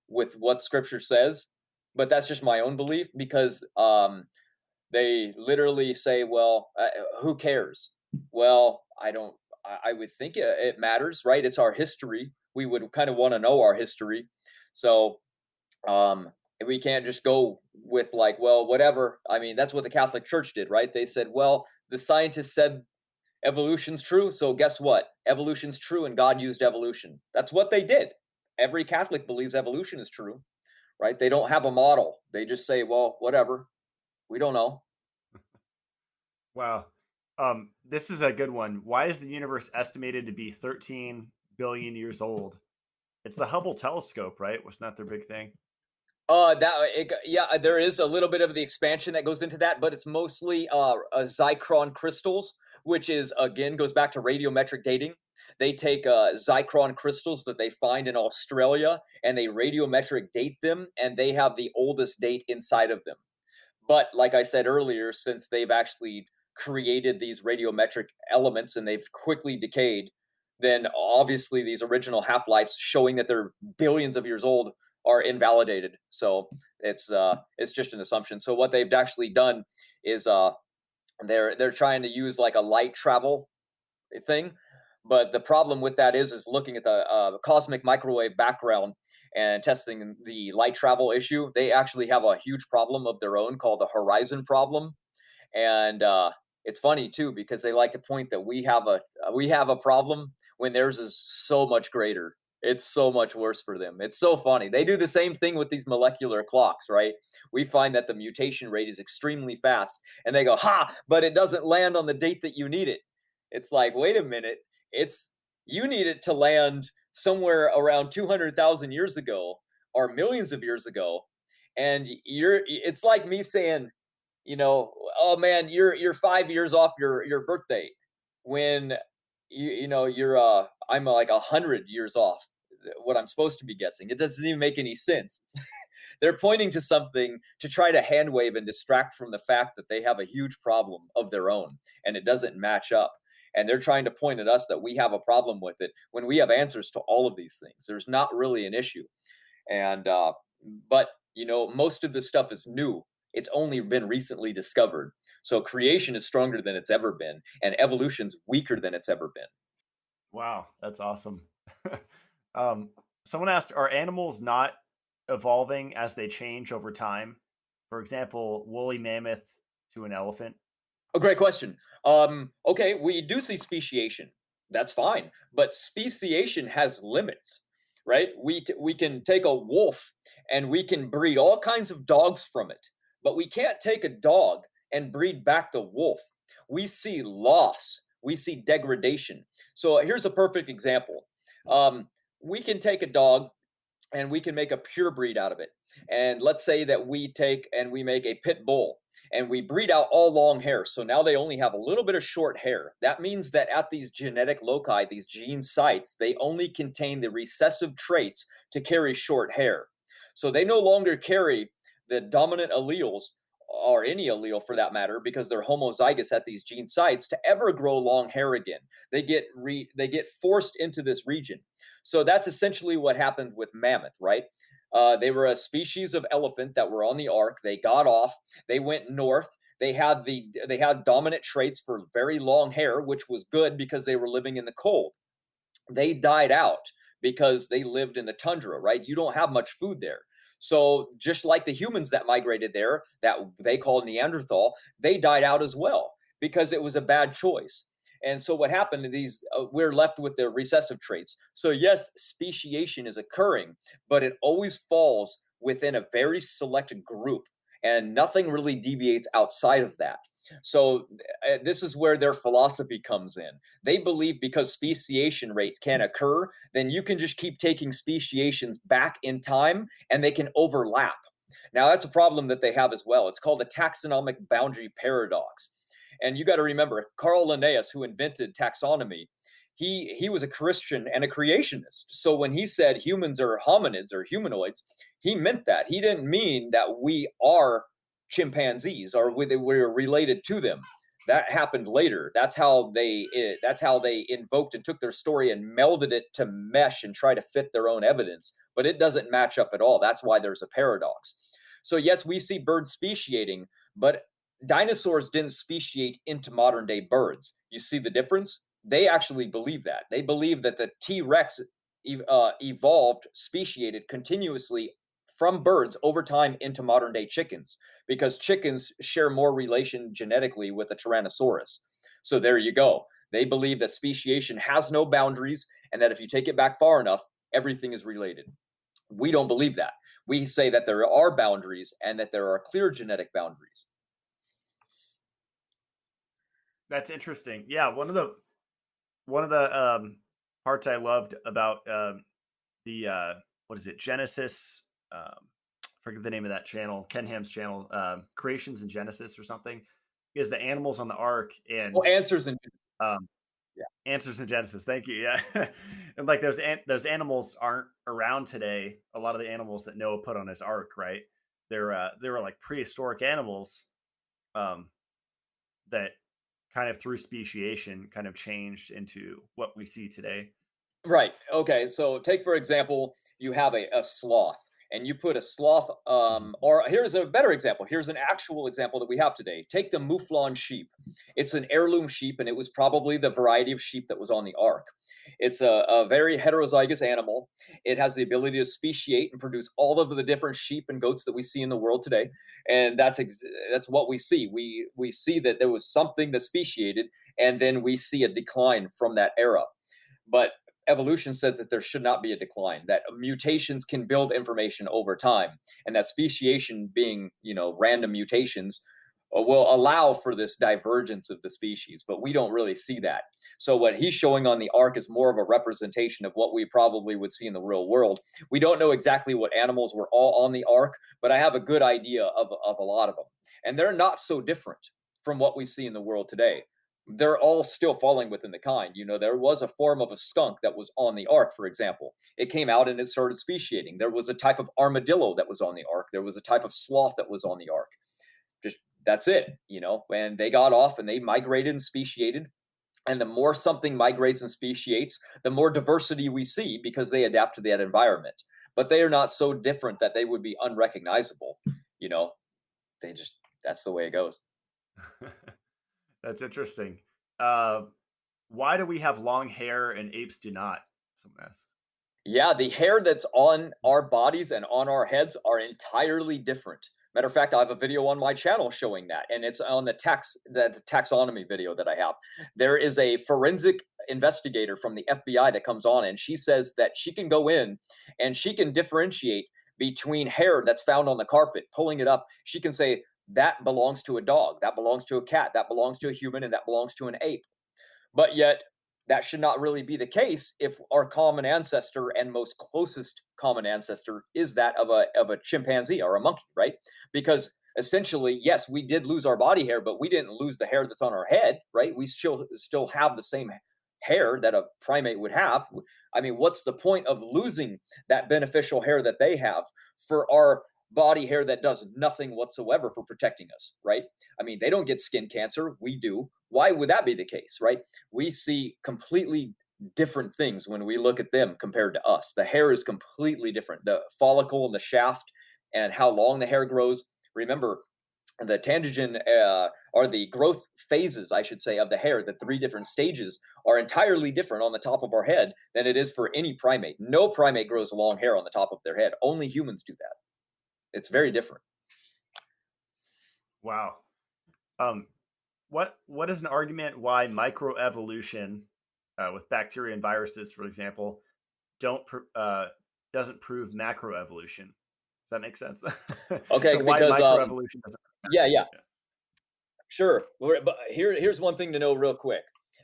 with what Scripture says, but that's just my own belief because they literally say, well, who cares? Well, I don't. I would think it matters, right? It's our history. We would kind of want to know our history. So um, we can't just go with like, well, whatever. I mean, that's what the Catholic Church did, right? They said, well, the scientists said evolution's true. So guess what? Evolution's true, and God used evolution. That's what they did. Every Catholic believes evolution is true, right? They don't have a model. They just say, well, whatever. We don't know. Wow. This is a good one. Why is the universe estimated to be 13 billion years old? It's the Hubble telescope, right? Wasn't that their big thing? Yeah, there is a little bit of the expansion that goes into that, but it's mostly Zychron crystals, which is again goes back to radiometric dating. They take Zychron crystals that they find in Australia and they radiometric date them, and they have the oldest date inside of them. But like I said earlier, since they've actually created these radiometric elements and they've quickly decayed, then obviously these original half-lives showing that they're billions of years old are invalidated. So it's just an assumption. So what they've actually done is they're trying to use like a light travel thing. But the problem with that is looking at the cosmic microwave background and testing the light travel issue. They actually have a huge problem of their own called the horizon problem, and it's funny too because they like to point that we have a problem when theirs is so much greater. It's so much worse for them. It's so funny. They do the same thing with these molecular clocks, right? We find that the mutation rate is extremely fast, and they go, "Ha!" But it doesn't land on the date that you need it. It's like, wait a minute. It's you need it to land somewhere around 200,000 years ago or millions of years ago, and you're. It's like me saying, oh man, you're 5 years off your birthday when you're I'm like 100 years off what I'm supposed to be guessing. It doesn't even make any sense. They're pointing to something to try to hand wave and distract from the fact that they have a huge problem of their own and it doesn't match up. And they're trying to point at us that we have a problem with it when we have answers to all of these things. There's not really an issue. And but most of this stuff is new. It's only been recently discovered. So creation is stronger than it's ever been, and evolution's weaker than it's ever been. Wow, that's awesome. um, Someone asked, are animals not evolving as they change over time? For example, woolly mammoth to an elephant. A great question. Okay, we do see speciation. That's fine, but speciation has limits, right? We can take a wolf and we can breed all kinds of dogs from it, but we can't take a dog and breed back the wolf. We see loss. We see degradation. So here's a perfect example. We can take a dog and we can make a pure breed out of it. And let's say that we take and we make a pit bull and we breed out all long hair. So now they only have a little bit of short hair. That means that at these genetic loci, these gene sites, they only contain the recessive traits to carry short hair. So they no longer carry the dominant alleles or any allele for that matter because they're homozygous at these gene sites to ever grow long hair again. They get forced into this region. So that's essentially what happened with mammoth, right? They were a species of elephant that were on the ark. They got off. They went north. They had dominant traits for very long hair, which was good because they were living in the cold. They died out because they lived in the tundra, right? You don't have much food there. So just like the humans that migrated there, that they call Neanderthal, they died out as well because it was a bad choice. And so what happened to these, we're left with the recessive traits. So yes, speciation is occurring, but it always falls within a very selected group and nothing really deviates outside of that. So this is where their philosophy comes in. They believe because speciation rate can occur, then you can just keep taking speciations back in time and they can overlap. Now, that's a problem that they have as well. It's called the taxonomic boundary paradox. And you got to remember, Carl Linnaeus, who invented taxonomy, he was a Christian and a creationist. So when he said humans are hominids or humanoids, he meant that. He didn't mean that we are chimpanzees or we're related to them. That happened later. That's how they invoked and took their story and melded it to mesh and try to fit their own evidence. But it doesn't match up at all. That's why there's a paradox. So yes, we see birds speciating, but dinosaurs didn't speciate into modern day birds. You see the difference? They actually believe that. They believe that the T-Rex evolved, speciated continuously from birds over time into modern day chickens because chickens share more relation genetically with a Tyrannosaurus. So there you go. They believe that speciation has no boundaries and that if you take it back far enough, everything is related. We don't believe that. We say that there are boundaries and that there are clear genetic boundaries. That's interesting. Yeah, one of the parts I loved about the what is it, Genesis? Forget the name of that channel, Ken Ham's channel, Creations and Genesis or something, is the animals on the ark Well, and answers and um, yeah. Answers in Genesis. Thank you. Yeah, and like those animals aren't around today. A lot of the animals that Noah put on his ark, right? They were like prehistoric animals um, that kind of through speciation kind of changed into what we see today. Right. Okay. So take for example, you have a sloth, and you put a sloth. Mhm. Or here's a better example. Here's an actual example that we have today. Take the mouflon sheep. It's an heirloom sheep, and it was probably the variety of sheep that was on the ark. It's a very heterozygous animal. It has the ability to speciate and produce all of the different sheep and goats that we see in the world today, and that's what we see. We see that there was something that speciated, and then we see a decline from that era. But evolution says that there should not be a decline, that mutations can build information over time, and that speciation, being random mutations, will allow for this divergence of the species. But we don't really see that. So what he's showing on the ark is more of a representation of what we probably would see in the real world. We don't know exactly what animals were all on the ark, but I have a good idea of a lot of them, and they're not so different from what we see in the world today. They're all still falling within the kind. There was a form of a skunk that was on the ark, for example. It came out and it started speciating. There was a type of armadillo that was on the ark. There was a type of sloth that was on the ark. Just that's it. And they got off and they migrated and speciated. And the more something migrates and speciates, the more diversity we see because they adapt to that environment. But they are not so different that they would be unrecognizable. You know, they just, that's the way it goes. That's interesting. Uh, why do we have long hair and apes do not? Someone asks. Yeah, the hair that's on our bodies and on our heads are entirely different. Matter of fact, I have a video on my channel showing that, and it's on the taxonomy video that I have. There is a forensic investigator from the FBI that comes on, and she says that she can go in and she can differentiate between hair that's found on the carpet, pulling it up. She can say that belongs to a dog, that belongs to a cat, that belongs to a human, and that belongs to an ape. But yet, that should not really be the case if our common ancestor and most closest common ancestor is that of a chimpanzee or a monkey, right? Because essentially, yes, we did lose our body hair, but we didn't lose the hair that's on our head, right? We still have the same hair that a primate would have. I mean, what's the point of losing that beneficial hair that they have for our body hair that does nothing whatsoever for protecting us, right? I mean, they don't get skin cancer, we do. Why would that be the case, right? We see completely different things when we look at them compared to us. The hair is completely different. The follicle and the shaft and how long the hair grows. Remember, the tangen or the growth phases, I should say, of the hair, the three different stages are entirely different on the top of our head than it is for any primate. No primate grows long hair on the top of their head. Only humans do that. It's very different. Wow. Um, what is an argument why microevolution with bacteria and viruses, for example, don't doesn't prove macroevolution? Does that make sense? Okay, So why because microevolution doesn't prove yeah, yeah, macroevolution? sure. But here's one thing to know real quick.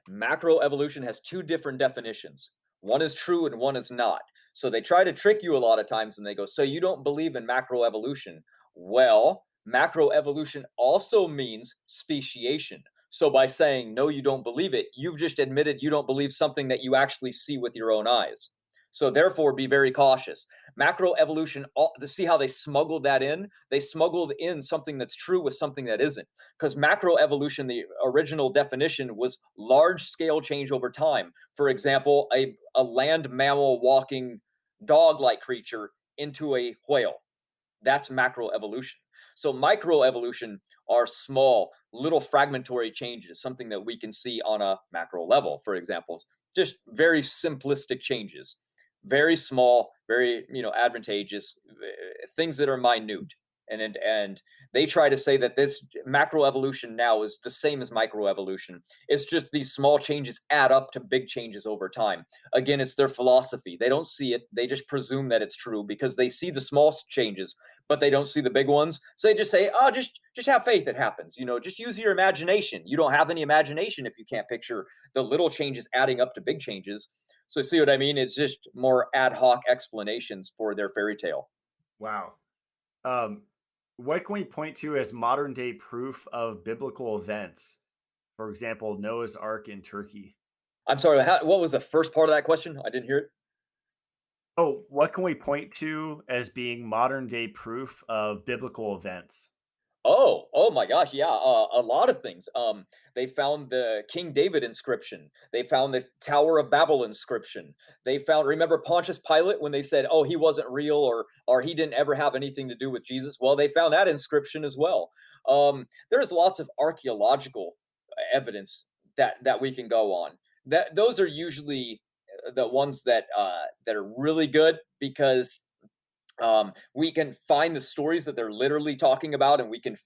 Macroevolution has two different definitions. One is true and one is not. So they try to trick you a lot of times and they go, "So you don't believe in macroevolution?" Well, macroevolution also means speciation. So by saying no, you don't believe it, you've just admitted you don't believe something that you actually see with your own eyes. So therefore, be very cautious. Macroevolution, see how they smuggled that in? They smuggled in something that's true with something that isn't. Because macroevolution, the original definition was large scale change over time. For example, a land mammal walking dog like creature into a whale. That's macroevolution. So microevolution are small, little fragmentary changes, something that we can see on a macro level, for example, just very simplistic changes, very small, very advantageous, things that are minute. And they try to say that this macroevolution now is the same as microevolution. It's just these small changes add up to big changes over time. Again, it's their philosophy. They don't see it. They just presume that it's true because they see the small changes, but they don't see the big ones. So they just say, "Oh, just have faith it happens. Just use your imagination." You don't have any imagination if you can't picture the little changes adding up to big changes. So see what I mean? It's just more ad hoc explanations for their fairy tale. Wow. Um, what can we point to as modern day proof of biblical events? For example, Noah's Ark in Turkey. I'm sorry, what was the first part of that question? I didn't hear it. Oh, what can we point to as being modern day proof of biblical events? Oh my gosh, yeah, a lot of things. They found the King David inscription. They found the Tower of Babel inscription. They found, remember Pontius Pilate when they said, "Oh, he wasn't real," or he didn't ever have anything to do with Jesus. Well, they found that inscription as well. There's lots of archaeological evidence that we can go on. That those are usually the ones that are really good because we can find the stories that they're literally talking about, and we can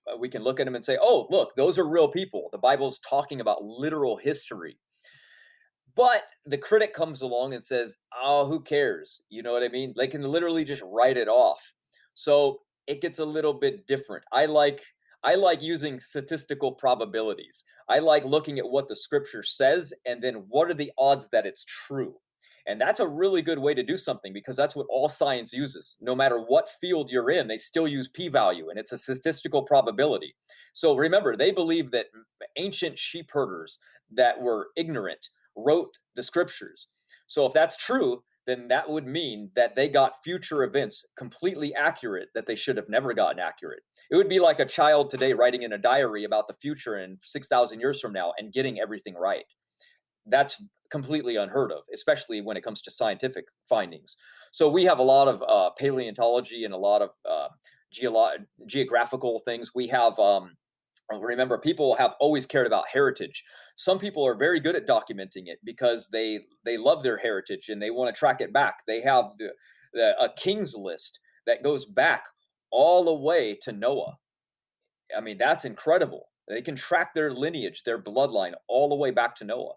look at them and say, "Oh, look, those are real people." The Bible's talking about literal history. But the critic comes along and says, "Oh, who cares?" You know what I mean? They can literally just write it off. So it gets a little bit different. I like using statistical probabilities. I like looking at what the scripture says and then what are the odds that it's true. And that's a really good way to do something because that's what all science uses. No matter what field you're in, they still use p-value and it's a statistical probability. So remember, they believe that ancient sheep herders that were ignorant wrote the scriptures. So if that's true, then that would mean that they got future events completely accurate that they should have never gotten accurate. It would be like a child today writing in a diary about the future in 6,000 years from now and getting everything right. That's completely unheard of, especially when it comes to scientific findings. So we have a lot of paleontology and a lot of geographical things. We have remember, people have always cared about heritage. Some people are very good at documenting it because they love their heritage and they want to track it back. They have a king's list that goes back all the way to Noah. I mean, that's incredible. They can track their lineage, their bloodline, all the way back to Noah.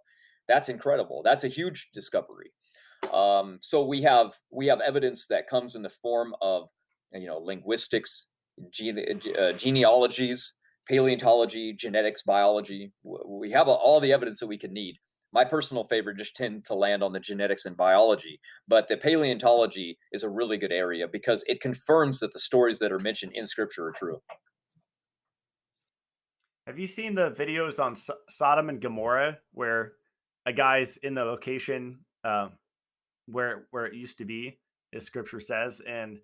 That's incredible. That's a huge discovery. So we have evidence that comes in the form of linguistics, genealogies, paleontology, genetics, biology. We have all the evidence that we could need. My personal favorite just tend to land on the genetics and biology, but the paleontology is a really good area because it confirms that the stories that are mentioned in scripture are true. Have you seen the videos on Sodom and Gomorrah where a guy's in the location where it used to be, as scripture says, and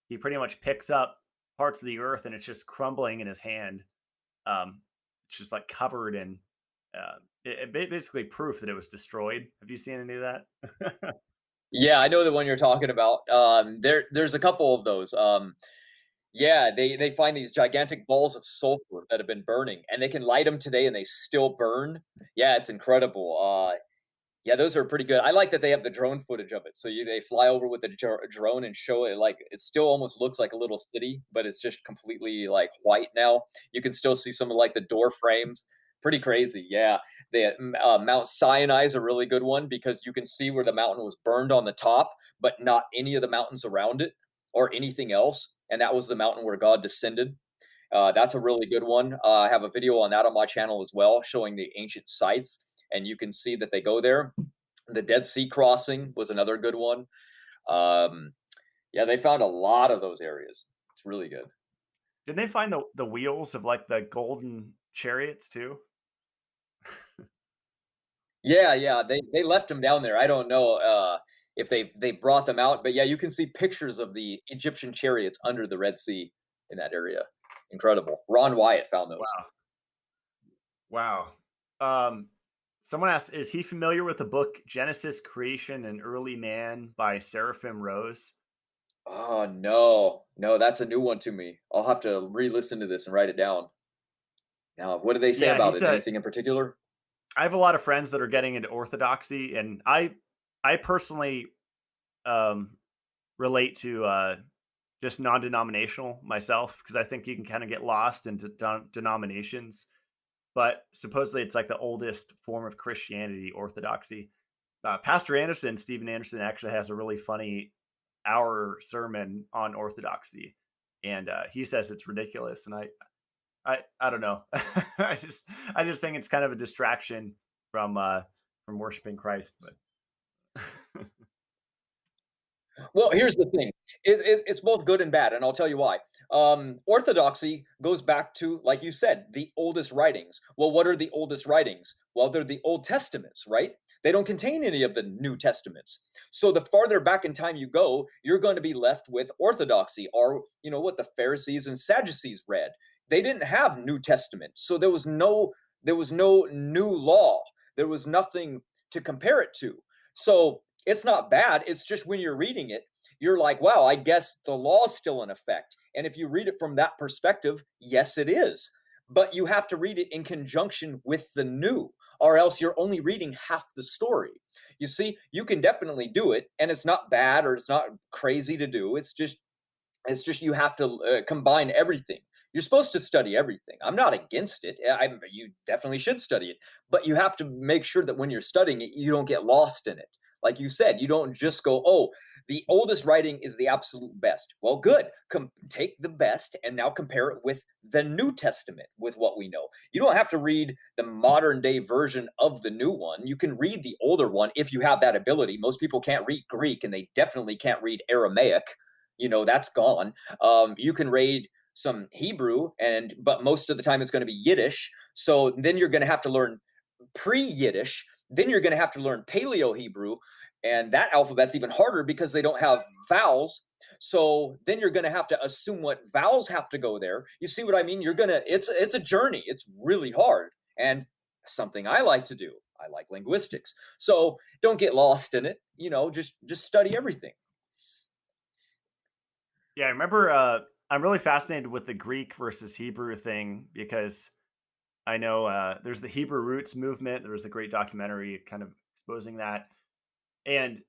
he pretty much picks up parts of the earth and it's just crumbling in his hand. It's just like covered in basically proof that it was destroyed. Have you seen any of that? Yeah, I know the one you're talking about. There's a couple of those. Yeah, they find these gigantic balls of sulfur that have been burning, and they can light them today, and they still burn. Yeah, it's incredible. Yeah, those are pretty good. I like that they have the drone footage of it. So they fly over with the drone and show it like it still almost looks like a little city, but it's just completely like white now. You can still see some of like the door frames. Pretty crazy. Yeah. The Mount Sinai is a really good one because you can see where the mountain was burned on the top, but not any of the mountains around it or anything else. And that was the mountain where God descended. That's a really good one. I have a video on that on my channel as well, showing the ancient sites, and you can see that they go there. The Dead Sea crossing was another good one. Um, yeah, they found a lot of those areas. It's really good. Did they find the wheels of like the golden chariots too? Yeah, they left them down there. I don't know if they brought them out, but yeah, you can see pictures of the Egyptian chariots under the Red Sea in that area. Incredible. Ron Wyatt found those. Wow. Wow. Um, Someone asked, is he familiar with the book Genesis, Creation, and Early Man by Seraphim Rose? Oh no, that's a new one to me. I'll have to re-listen to this and write it down. Now, what do they say Yeah, about it? Anything in particular? I have a lot of friends that are getting into Orthodoxy, and I personally um relate to just non-denominational myself because I think you can kind of get lost into denominations. But supposedly it's like the oldest form of Christianity, Orthodoxy. Pastor Anderson, Stephen Anderson, actually has a really funny hour sermon on Orthodoxy, and he says it's ridiculous. And I don't know. I just think it's kind of a distraction from worshiping Christ. But Well, here's the thing. It's both good and bad, and I'll tell you why. Orthodoxy goes back to, like you said, the oldest writings. Well, what are the oldest writings? Well, they're the Old Testaments, right? They don't contain any of the New Testaments. So the farther back in time you go, you're going to be left with Orthodoxy, or what the Pharisees and Sadducees read. They didn't have New Testament, so there was no new law. There was nothing to compare it to. So it's not bad. It's just when you're reading it, you're like, wow, I guess the law's still in effect. And if you read it from that perspective, yes, it is. But you have to read it in conjunction with the new, or else you're only reading half the story. You see, you can definitely do it, and it's not bad or it's not crazy to do. It's just you have to combine everything. You're supposed to study everything. I'm not against it. You definitely should study it, but you have to make sure that when you're studying it, you don't get lost in it. Like you said, you don't just go, "Oh, the oldest writing is the absolute best." Well, good. Take the best and now compare it with the New Testament, with what we know. You don't have to read the modern day version of the new one. You can read the older one if you have that ability. Most people can't read Greek, and they definitely can't read Aramaic. That's gone. You can read some Hebrew, but most of the time it's going to be Yiddish. So then you're going to have to learn pre-Yiddish. Then you're going to have to learn Paleo Hebrew, and that alphabet's even harder because they don't have vowels. So then you're going to have to assume what vowels have to go there. You see what I mean? It's a journey. It's really hard, and something I like to do. I like linguistics. So don't get lost in it. Just study everything. yeah, I remember. I'm really fascinated with the Greek versus Hebrew thing because I know there's the Hebrew roots movement. There was a great documentary kind of exposing that. And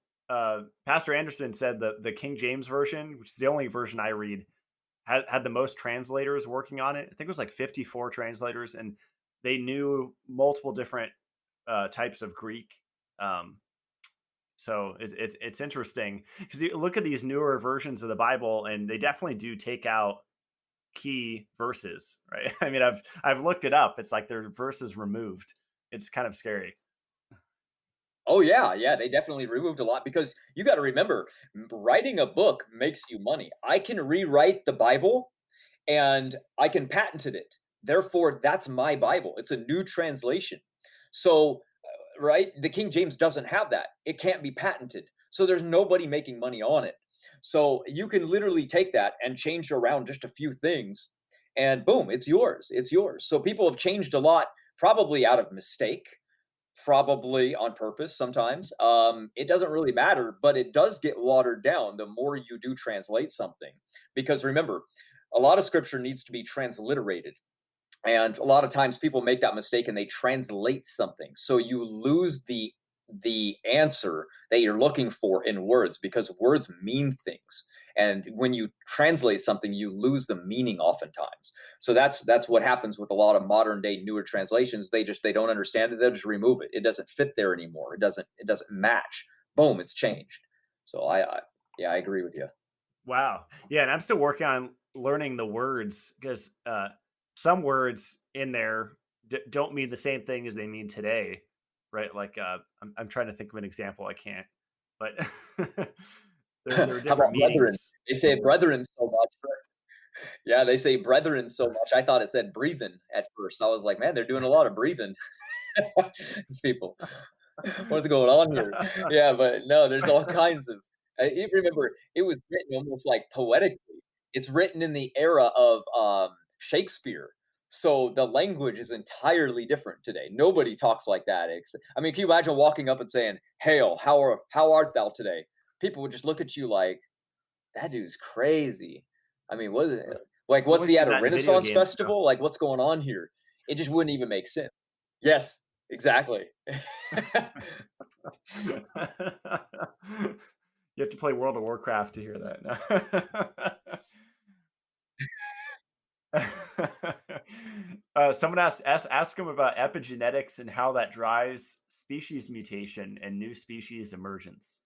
Pastor Anderson said that the King James version, which is the only version I read, had the most translators working on it. I think it was like 54 translators, and they knew multiple different types of Greek. Um, so it's interesting because you look at these newer versions of the Bible, and they definitely do take out key verses, right? I mean, I've looked it up. It's like there are verses removed. It's kind of scary. Oh yeah, yeah, they definitely removed a lot because you got to remember, writing a book makes you money. I can rewrite the Bible and I can patent it. Therefore, that's my Bible. It's a new translation. So, right, the King James doesn't have that. It can't be patented. So there's nobody making money on it. So you can literally take that and change around just a few things and boom, it's yours. It's yours. So people have changed a lot probably out of mistake, probably on purpose sometimes. It doesn't really matter, but it does get watered down the more you do translate something. Because remember, a lot of scripture needs to be transliterated. And a lot of times people make that mistake and they translate something. So you lose the answer that you're looking for in words because words mean things. And when you translate something, you lose the meaning oftentimes. So that's what happens with a lot of modern day newer translations. They don't understand it, they'll just remove it. It doesn't fit there anymore. It doesn't match. Boom, it's changed. So I agree with you. Wow. Yeah, and I'm still working on learning the words because some words in there don't mean the same thing as they mean today, right? Like I'm trying to think of an example. I can't, but there are How different about brethren? meanings They for say words. brethren so much. Yeah, they say brethren so much. I thought it said breathing at first. I was like, man, they're doing a lot of breathing. These people, what's going on here? Yeah, but no, there's all kinds of. You remember, it was written almost like poetically. It's written in the era of Shakespeare, so the language is entirely different today. Nobody talks like that. I mean, can you imagine walking up and saying, "Hail, how art thou today?" People would just look at you like, that dude's crazy. I mean, what is it? Like, We've what's always he seen at, a that in video Renaissance games too. festival? Like, what's going on here? It just wouldn't even make sense. Yes, exactly. You have to play World of Warcraft to hear that. Someone ask him about epigenetics and how that drives species mutation and new species emergence.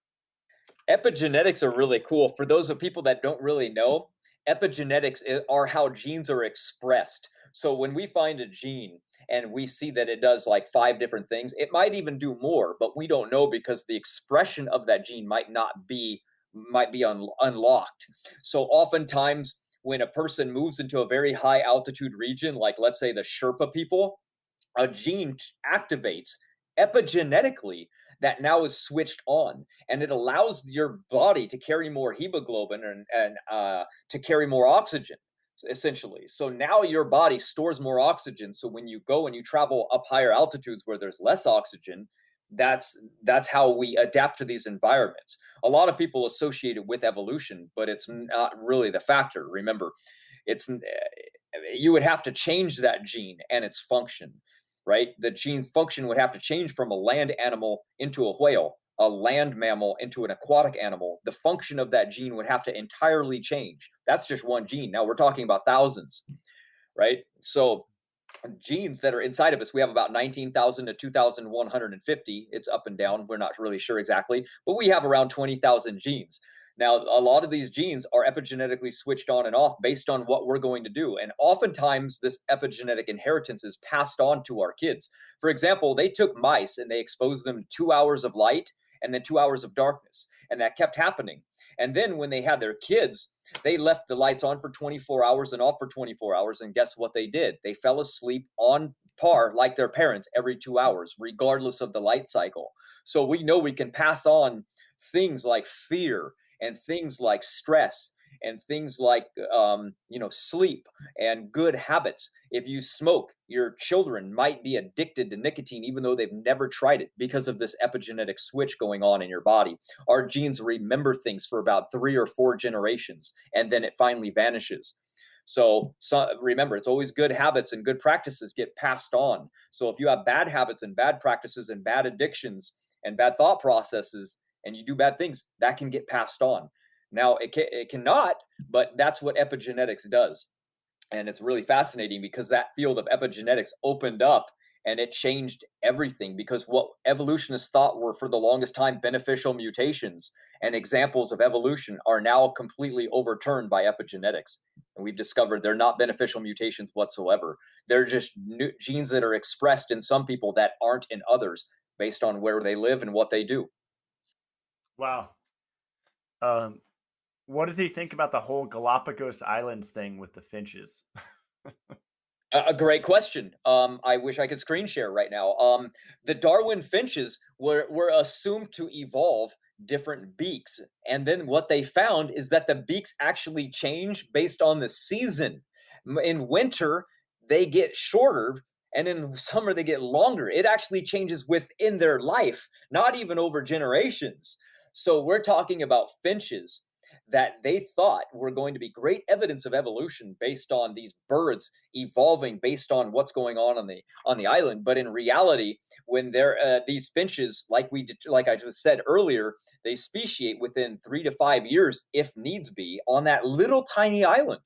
Epigenetics are really cool. For those of people that don't really know, epigenetics are how genes are expressed. So when we find a gene and we see that it does like 5 different things, it might even do more, but we don't know because the expression of that gene might be unlocked. So oftentimes when a person moves into a very high altitude region, like let's say the Sherpa people, a gene activates epigenetically that now is switched on, and it allows your body to carry more hemoglobin and to carry more oxygen, essentially. So now your body stores more oxygen, so when you go and you travel up higher altitudes where there's less oxygen, that's how we adapt to these environments. A lot of people associate it with evolution, but it's not really the factor. Remember, it's you would have to change that gene and its function, right? The gene function would have to change from a land animal into a whale, a land mammal into an aquatic animal. The function of that gene would have to entirely change. That's just one gene. Now we're talking about thousands, right? So genes that are inside of us, we have about 19,000 to 2,150. It's up and down. We're not really sure exactly, but we have around 20,000 genes. Now, a lot of these genes are epigenetically switched on and off based on what we're going to do. And oftentimes, this epigenetic inheritance is passed on to our kids. For example, they took mice and they exposed them to 2 hours of light and then 2 hours of darkness. And that kept happening. And then when they had their kids, they left the lights on for 24 hours and off for 24 hours. And guess what they did? They fell asleep on par like their parents every 2 hours, regardless of the light cycle. So we know we can pass on things like fear and things like stress and things like sleep and good habits. If you smoke, your children might be addicted to nicotine even though they've never tried it because of this epigenetic switch going on in your body. Our genes remember things for about 3 or 4 generations, and then it finally vanishes. So remember, it's always good habits and good practices get passed on. So if you have bad habits and bad practices and bad addictions and bad thought processes, and you do bad things, that can get passed on. Now, it cannot, but that's what epigenetics does. And it's really fascinating because that field of epigenetics opened up and it changed everything, because what evolutionists thought were for the longest time beneficial mutations and examples of evolution are now completely overturned by epigenetics. And we've discovered they're not beneficial mutations whatsoever. They're just genes that are expressed in some people that aren't in others based on where they live and what they do. Wow. Um, what does he think about the whole Galapagos Islands thing with the finches? A great question. I wish I could screen share right now. The Darwin finches were assumed to evolve different beaks, and then what they found is that the beaks actually change based on the season. In winter, they get shorter, and in summer they get longer. It actually changes within their life, not even over generations. So we're talking about finches that they thought were going to be great evidence of evolution based on these birds evolving based on what's going on the island. But in reality, when they're these finches, like I just said earlier, they speciate within 3 to 5 years, if needs be, on that little tiny island.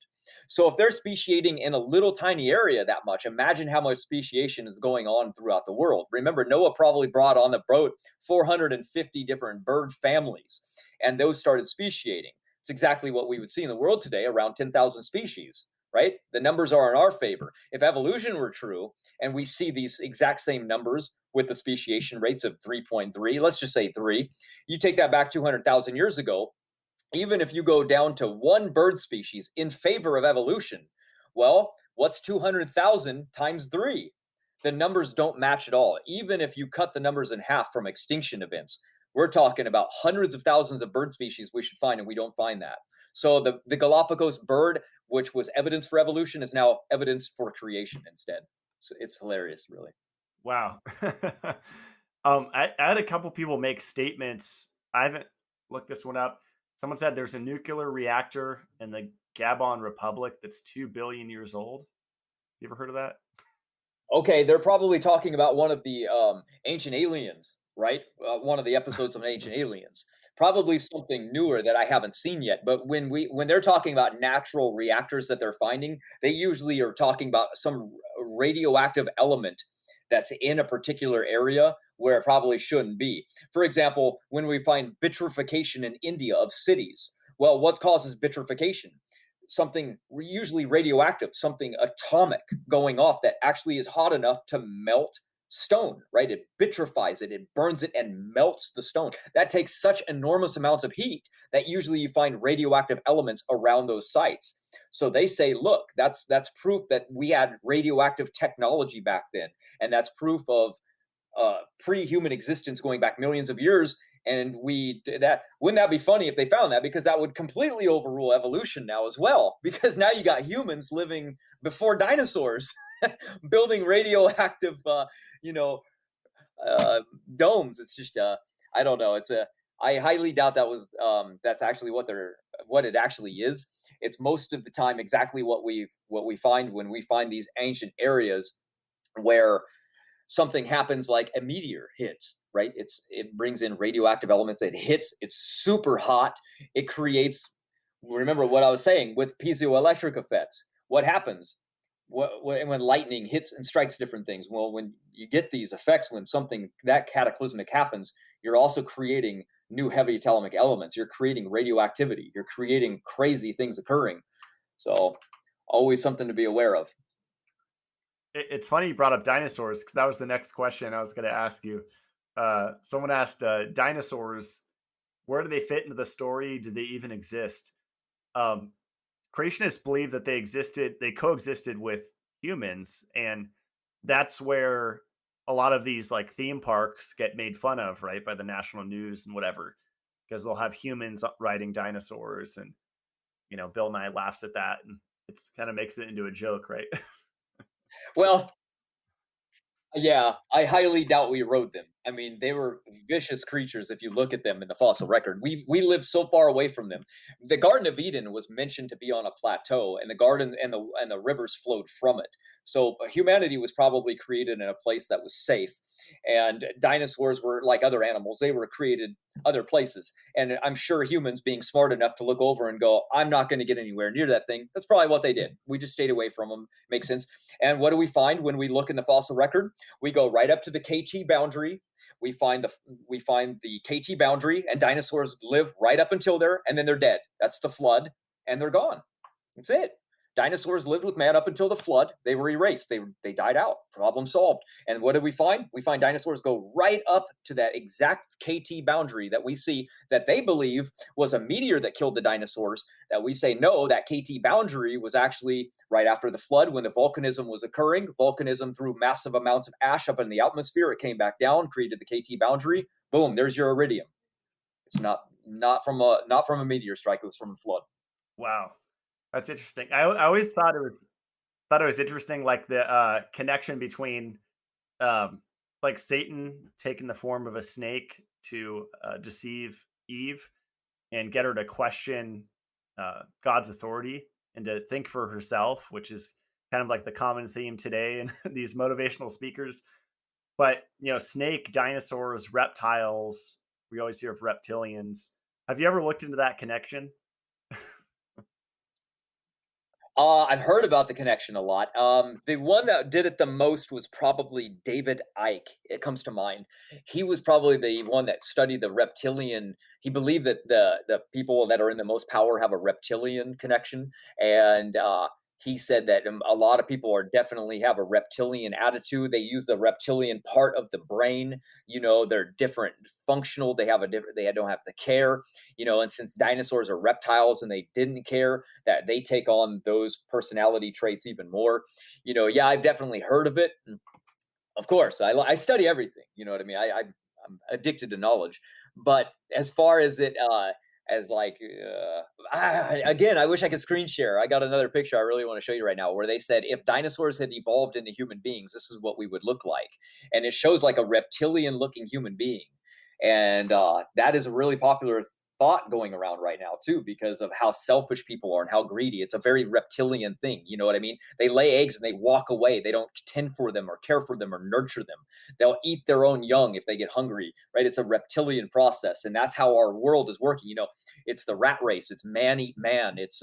So if they're speciating in a little tiny area that much, imagine how much speciation is going on throughout the world. Remember, Noah probably brought on the boat 450 different bird families, and those started speciating. It's exactly what we would see in the world today, around 10,000 species, right? The numbers are in our favor. If evolution were true and we see these exact same numbers with the speciation rates of 3.3, let's just say 3, you take that back 200,000 years ago, even if you go down to one bird species in favor of evolution, well, what's 200,000 times 3? The numbers don't match at all. Even if you cut the numbers in half from extinction events, we're talking about hundreds of thousands of bird species we should find, and we don't find that. So the Galapagos bird, which was evidence for evolution, is now evidence for creation instead. So it's hilarious, really. Wow. I had a couple people make statements. I haven't looked this one up. Someone said there's a nuclear reactor in the Gabon Republic that's 2 billion years old. You ever heard of that? Okay, they're probably talking about one of the ancient aliens, right? One of the episodes of Ancient Aliens, probably something newer that I haven't seen yet. But when they're talking about natural reactors that they're finding, they usually are talking about some radioactive element that's in a particular area where it probably shouldn't be. For example, when we find vitrification in India of cities, well, what causes vitrification? Something usually radioactive, something atomic going off that actually is hot enough to melt stone, right? It vitrifies it, it burns it and melts the stone. That takes such enormous amounts of heat that usually you find radioactive elements around those sites. So they say, look, that's proof that we had radioactive technology back then, and that's proof of pre-human existence going back millions of years. And we that wouldn't that be funny if they found that, because that would completely overrule evolution now as well, because now you got humans living before dinosaurs building radioactive you know uh, domes. It's just I don't know. I highly doubt that's actually what it actually is. It's most of the time exactly what we find when we find these ancient areas where something happens, like a meteor hits, right? It brings in radioactive elements. It hits, it's super hot. It creates, remember what I was saying with piezoelectric effects. What happens when lightning hits and strikes different things? Well, when you get these effects, when something that cataclysmic happens, you're also creating new heavy atomic elements. You're creating radioactivity. You're creating crazy things occurring. So always something to be aware of. It's funny you brought up dinosaurs, because that was the next question I was going to ask you. Someone asked, dinosaurs, where do they fit into the story? Do they even exist? Um, Creationists believe that they coexisted with humans, and that's where a lot of these like theme parks get made fun of, right, by the national news and whatever, because they'll have humans riding dinosaurs, and Bill Nye laughs at that, and it's kind of makes it into a joke, right? Well, yeah, I highly doubt we rode them. I mean, they were vicious creatures if you look at them in the fossil record. We live so far away from them. The Garden of Eden was mentioned to be on a plateau, and the garden and the rivers flowed from it. So humanity was probably created in a place that was safe, and dinosaurs were like other animals. They were created other places. And I'm sure humans, being smart enough to look over and go, I'm not going to get anywhere near that thing, that's probably what they did. We just stayed away from them. Makes sense. And what do we find when we look in the fossil record? We go right up to the KT boundary. We find the KT boundary, and dinosaurs live right up until there, and then they're dead. That's the flood, and they're gone. That's it. Dinosaurs lived with man up until the flood. They were erased. They died out. Problem solved. And what do we find? We find dinosaurs go right up to that exact KT boundary that we see, that they believe was a meteor that killed the dinosaurs. That we say no, that KT boundary was actually right after the flood, when the volcanism was occurring. Volcanism threw massive amounts of ash up in the atmosphere. It came back down, created the KT boundary. Boom, there's your iridium. It's not from a meteor strike. It was from a flood. Wow, that's interesting. I always thought it was interesting, like the connection between like Satan taking the form of a snake to deceive Eve and get her to question God's authority and to think for herself, which is kind of like the common theme today in these motivational speakers. But snake, dinosaurs, reptiles. We always hear of reptilians. Have you ever looked into that connection? I've heard about the connection a lot. The one that did it the most was probably David Icke. It comes to mind. He was probably the one that studied the reptilian. He believed that the people that are in the most power have a reptilian connection, and he said that a lot of people are definitely have a reptilian attitude. They use the reptilian part of the brain. They're different functional. They have a different. They don't have the care. And since dinosaurs are reptiles and they didn't care, that they take on those personality traits even more. Yeah, I've definitely heard of it. Of course, I study everything. You know what I mean? I'm addicted to knowledge. But as far as it, as like, again, I wish I could screen share. I got another picture I really want to show you right now, where they said if dinosaurs had evolved into human beings, this is what we would look like. And it shows like a reptilian looking human being. And that is a really popular thought going around right now too, because of how selfish people are and how greedy. It's a very reptilian thing. You know what I mean? They lay eggs and they walk away. They don't tend for them or care for them or nurture them. They'll eat their own young if they get hungry, right? It's a reptilian process, and that's how our world is working. It's the rat race. It's man eat man. It's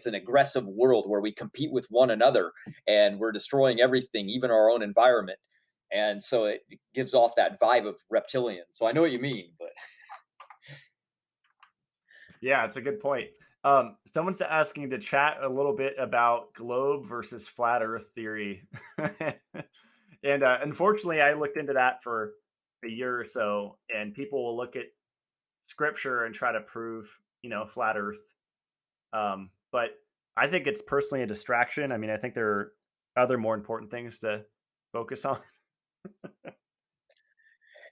an aggressive world where we compete with one another, and we're destroying everything, even our own environment. And so it gives off that vibe of reptilian. So I know what you mean, but Yeah, it's a good point. Someone's asking to chat a little bit about globe versus flat Earth theory, and unfortunately, I looked into that for a year or so, and people will look at scripture and try to prove, flat Earth. But I think it's personally a distraction. I mean, I think there are other more important things to focus on.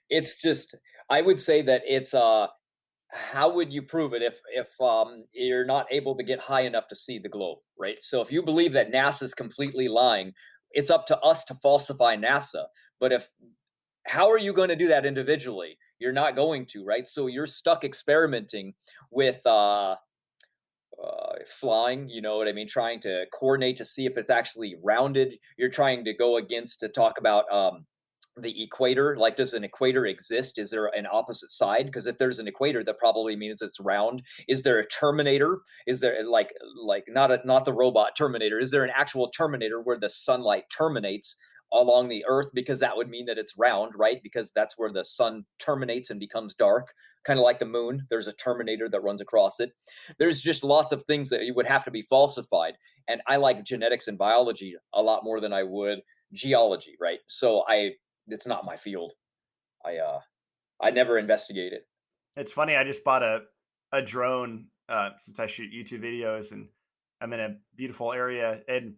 it's just, I would say that it's how would you prove it if you're not able to get high enough to see the globe, right? So if you believe that NASA is completely lying, it's up to us to falsify NASA. But if how are you going to do that individually? You're not going to, right? So you're stuck experimenting with flying, you know what I mean? Trying to coordinate to see if it's actually rounded. You're trying to go against to talk about the equator. Like, does an equator exist? Is there an opposite side? Because if there's an equator, that probably means it's round. Is there a terminator? Is there like not the robot Terminator? Is there an actual terminator where the sunlight terminates along the earth, because that would mean that it's round, right? Because that's where the sun terminates and becomes dark, kind of like the moon. There's a terminator that runs across it. There's just lots of things that would have to be falsified. And I like genetics and biology a lot more than I would geology, right? So it's not my field. I never investigate it. It's funny. I just bought a drone since I shoot YouTube videos, and I'm in a beautiful area. And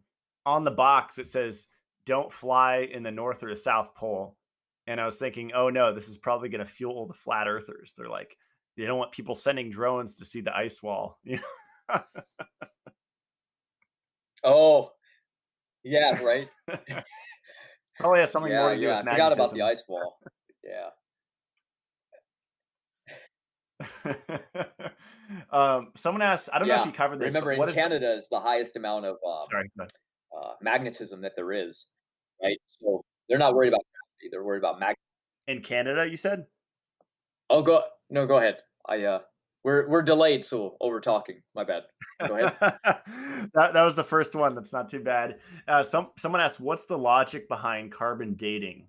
on the box it says, "Don't fly in the North or the South Pole." And I was thinking, oh no, this is probably going to fuel the flat earthers. They're like, they don't want people sending drones to see the ice wall. Oh, yeah, right. Probably has something more Yeah, to do yeah. with I forgot about the magnetism. ice wall. Yeah. Someone asked, I don't know if Yeah. you covered this, Remember, but in what is the, Canada is the highest amount of sorry, go magnetism that there is, right? So they're not worried about gravity. They're worried about mag. in Canada, you said? Oh, go no, go ahead. We're delayed, so over talking. My bad. Go ahead. That was the first one. That's not too bad. Someone asked, what's the logic behind carbon dating?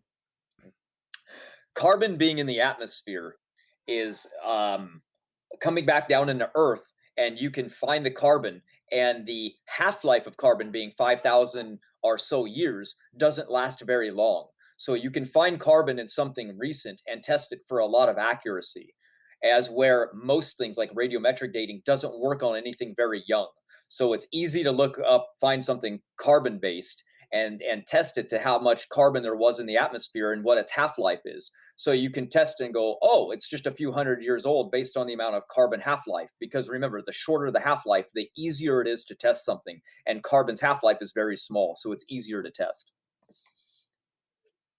Carbon being in the atmosphere is coming back down into Earth, and you can find the carbon, and the half life of carbon being 5,000 or so years doesn't last very long. So you can find carbon in something recent and test it for a lot of accuracy, as where most things like radiometric dating doesn't work on anything very young. So it's easy to look up, find something carbon based, and test it to how much carbon there was in the atmosphere and what its half life is. So you can test and go, oh, it's just a few hundred years old based on the amount of carbon half life. Because remember, the shorter the half life, the easier it is to test something. And carbon's half life is very small, so it's easier to test.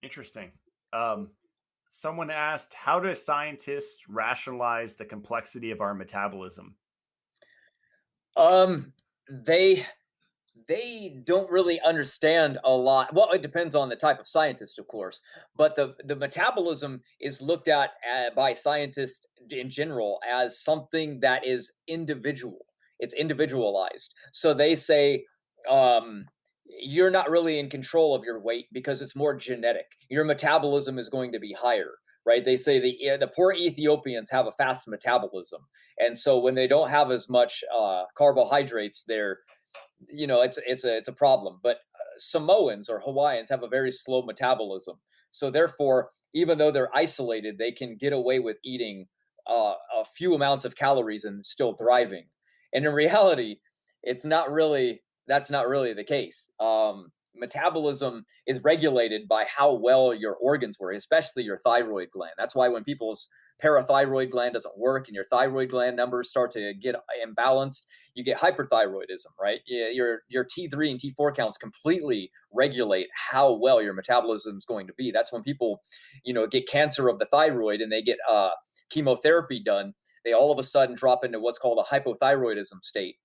Interesting. Um, Someone asked, how do scientists rationalize the complexity of our metabolism? Um, they they don't really understand a lot. Well, it depends on the type of scientist, of course, but the metabolism is looked at by scientists in general as something that is individual. It's individualized. So they say um, you're not really in control of your weight because it's more genetic. Your metabolism is going to be higher. Right? They say the poor Ethiopians have a fast metabolism, and so when they don't have as much carbohydrates, it's a problem. But Samoans or Hawaiians have a very slow metabolism, so therefore, even though they're isolated, they can get away with eating a few amounts of calories and still thriving. And in reality, it's not really that's not really the case. Metabolism is regulated by how well your organs work, especially your thyroid gland. That's why when people's parathyroid gland doesn't work and your thyroid gland numbers start to get imbalanced, you get hyperthyroidism, right? Your T3 and T4 counts completely regulate how well your metabolism is going to be. That's when people, get cancer of the thyroid and they get chemotherapy done. they all of a sudden drop into what's called a hypothyroidism state,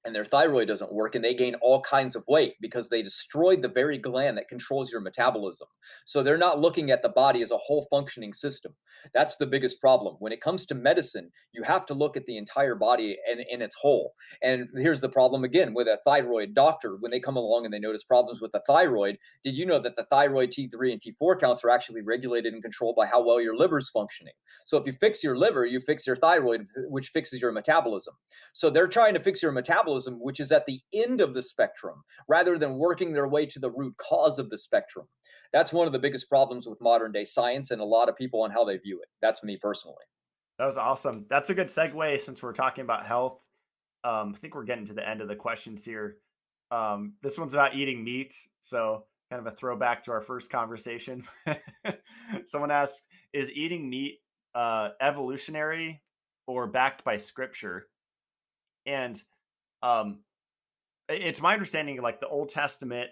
and their thyroid doesn't work, and they gain all kinds of weight because they destroyed the very gland that controls your metabolism. So they're not looking at the body as a whole functioning system. That's the biggest problem. When it comes to medicine, you have to look at the entire body in its whole. And here's the problem again with a thyroid doctor. When they come along and they notice problems with the thyroid, did you know that the thyroid T3 and T4 counts are actually regulated and controlled by how well your liver's functioning? So if you fix your liver, you fix your thyroid, which fixes your metabolism. So they're trying to fix your metabolism, which is at the end of the spectrum, rather than working their way to the root cause of the spectrum. That's one of the biggest problems with modern day science and a lot of people on how they view it. That's me personally. That was awesome. That's a good segue since we're talking about health. I think we're getting to the end of the questions here. This one's about eating meat, so kind of a throwback to our first conversation. Someone asked, "Is eating meat evolutionary or backed by scripture?" And it's my understanding, like the Old Testament,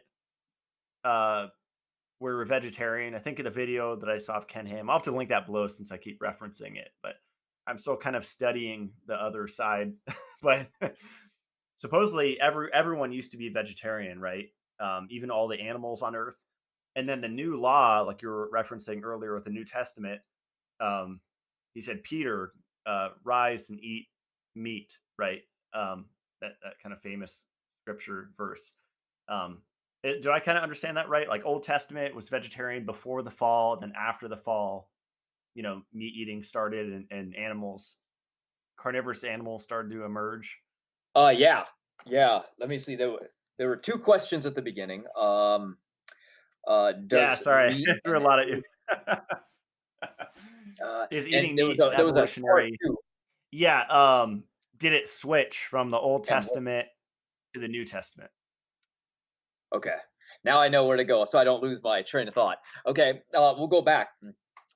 we're vegetarian. I think in the video that I saw of Ken Ham, I'll have to link that below since I keep referencing it, but I'm still kind of studying the other side. But supposedly everyone used to be vegetarian, right? Even all the animals on Earth. And then the new law, like you were referencing earlier with the New Testament, he said, Peter, rise and eat meat, right? That kind of famous scripture verse. Do I kind of understand that right? Like Old Testament was vegetarian before the fall, then after the fall, meat eating started, and animals, carnivorous animals started to emerge. Yeah. Let me see. There were two questions at the beginning. Yeah, Does sorry, meat through a lot of. Is and eating there meat was a part evolutionary? two. Yeah. Did it switch from the Old And Testament to the New Testament? okay, now I know where to go, so I don't lose my train of thought. Okay, we'll go back.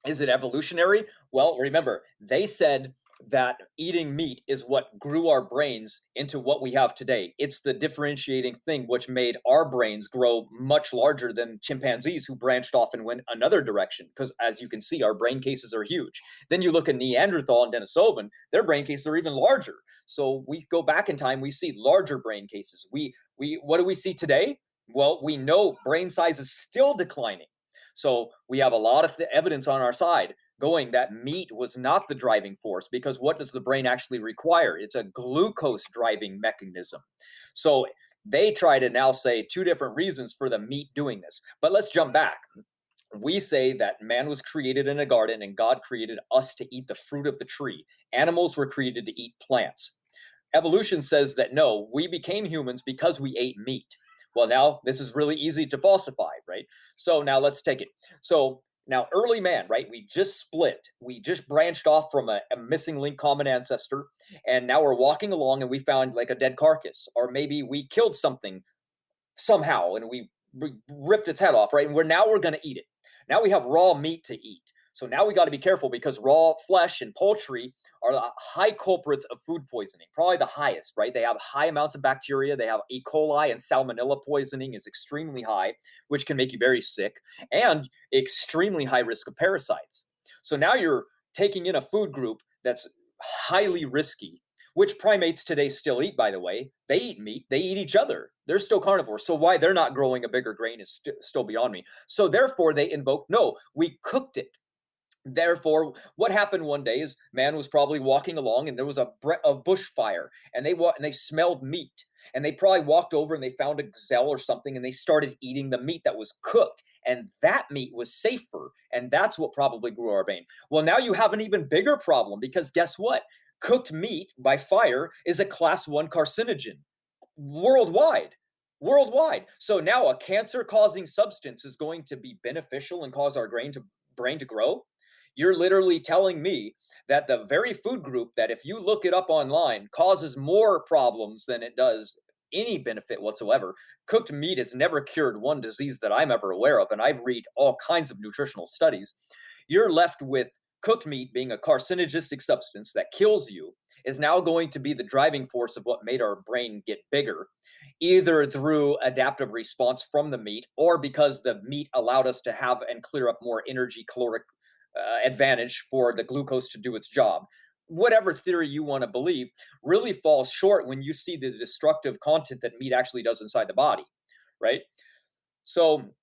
Is it evolutionary? Well, remember, they said that eating meat is what grew our brains into what we have today. It's the differentiating thing which made our brains grow much larger than chimpanzees who branched off and went another direction. Because as you can see, our brain cases are huge. Then you look at Neanderthal and Denisovan, their brain cases are even larger. So we go back in time, we see larger brain cases. We what do we see today? Well, we know brain size is still declining. So we have a lot of evidence on our side going that meat was not the driving force, because what does the brain actually require? It's a glucose driving mechanism. So they try to now say two different reasons for the meat doing this. But let's jump back. We say that man was created in a garden and God created us to eat the fruit of the tree. Animals were created to eat plants. Evolution says that no, we became humans because we ate meat. Well, now this is really easy to falsify, right? So now let's take it. So now early man, right? We just split. We just branched off from a missing link common ancestor. And now we're walking along and we found like a dead carcass. Or maybe we killed something somehow and we ripped its head off, right? And we're going to eat it. Now we have raw meat to eat. So now we got to be careful because raw flesh and poultry are the high culprits of food poisoning, probably the highest, right? They have high amounts of bacteria. They have E. coli and salmonella poisoning is extremely high, which can make you very sick, and extremely high risk of parasites. So now you're taking in a food group that's highly risky, which primates today still eat, by the way. They eat meat. They eat each other. They're still carnivores. So why they're not growing a bigger grain is still beyond me. So therefore, they invoke, no, we cooked it. Therefore, what happened one day is man was probably walking along and there was a bushfire, and they smelled meat, and they probably walked over and they found a gazelle or something, and they started eating the meat that was cooked, and that meat was safer, and that's what probably grew our brain. Well, now you have an even bigger problem, because guess what? Cooked meat by fire is a class 1 carcinogen worldwide. So now a cancer-causing substance is going to be beneficial and cause our brain to grow. You're literally telling me that the very food group that, if you look it up online, causes more problems than it does any benefit whatsoever. Cooked meat has never cured one disease that I'm ever aware of, and I've read all kinds of nutritional studies. You're left with cooked meat being a carcinogistic substance that kills you, is now going to be the driving force of what made our brain get bigger, either through adaptive response from the meat or because the meat allowed us to have and clear up more energy caloric advantage for the glucose to do its job. whatever theory you want to believe, really falls short when you see the destructive content that meat actually does inside the body, right? So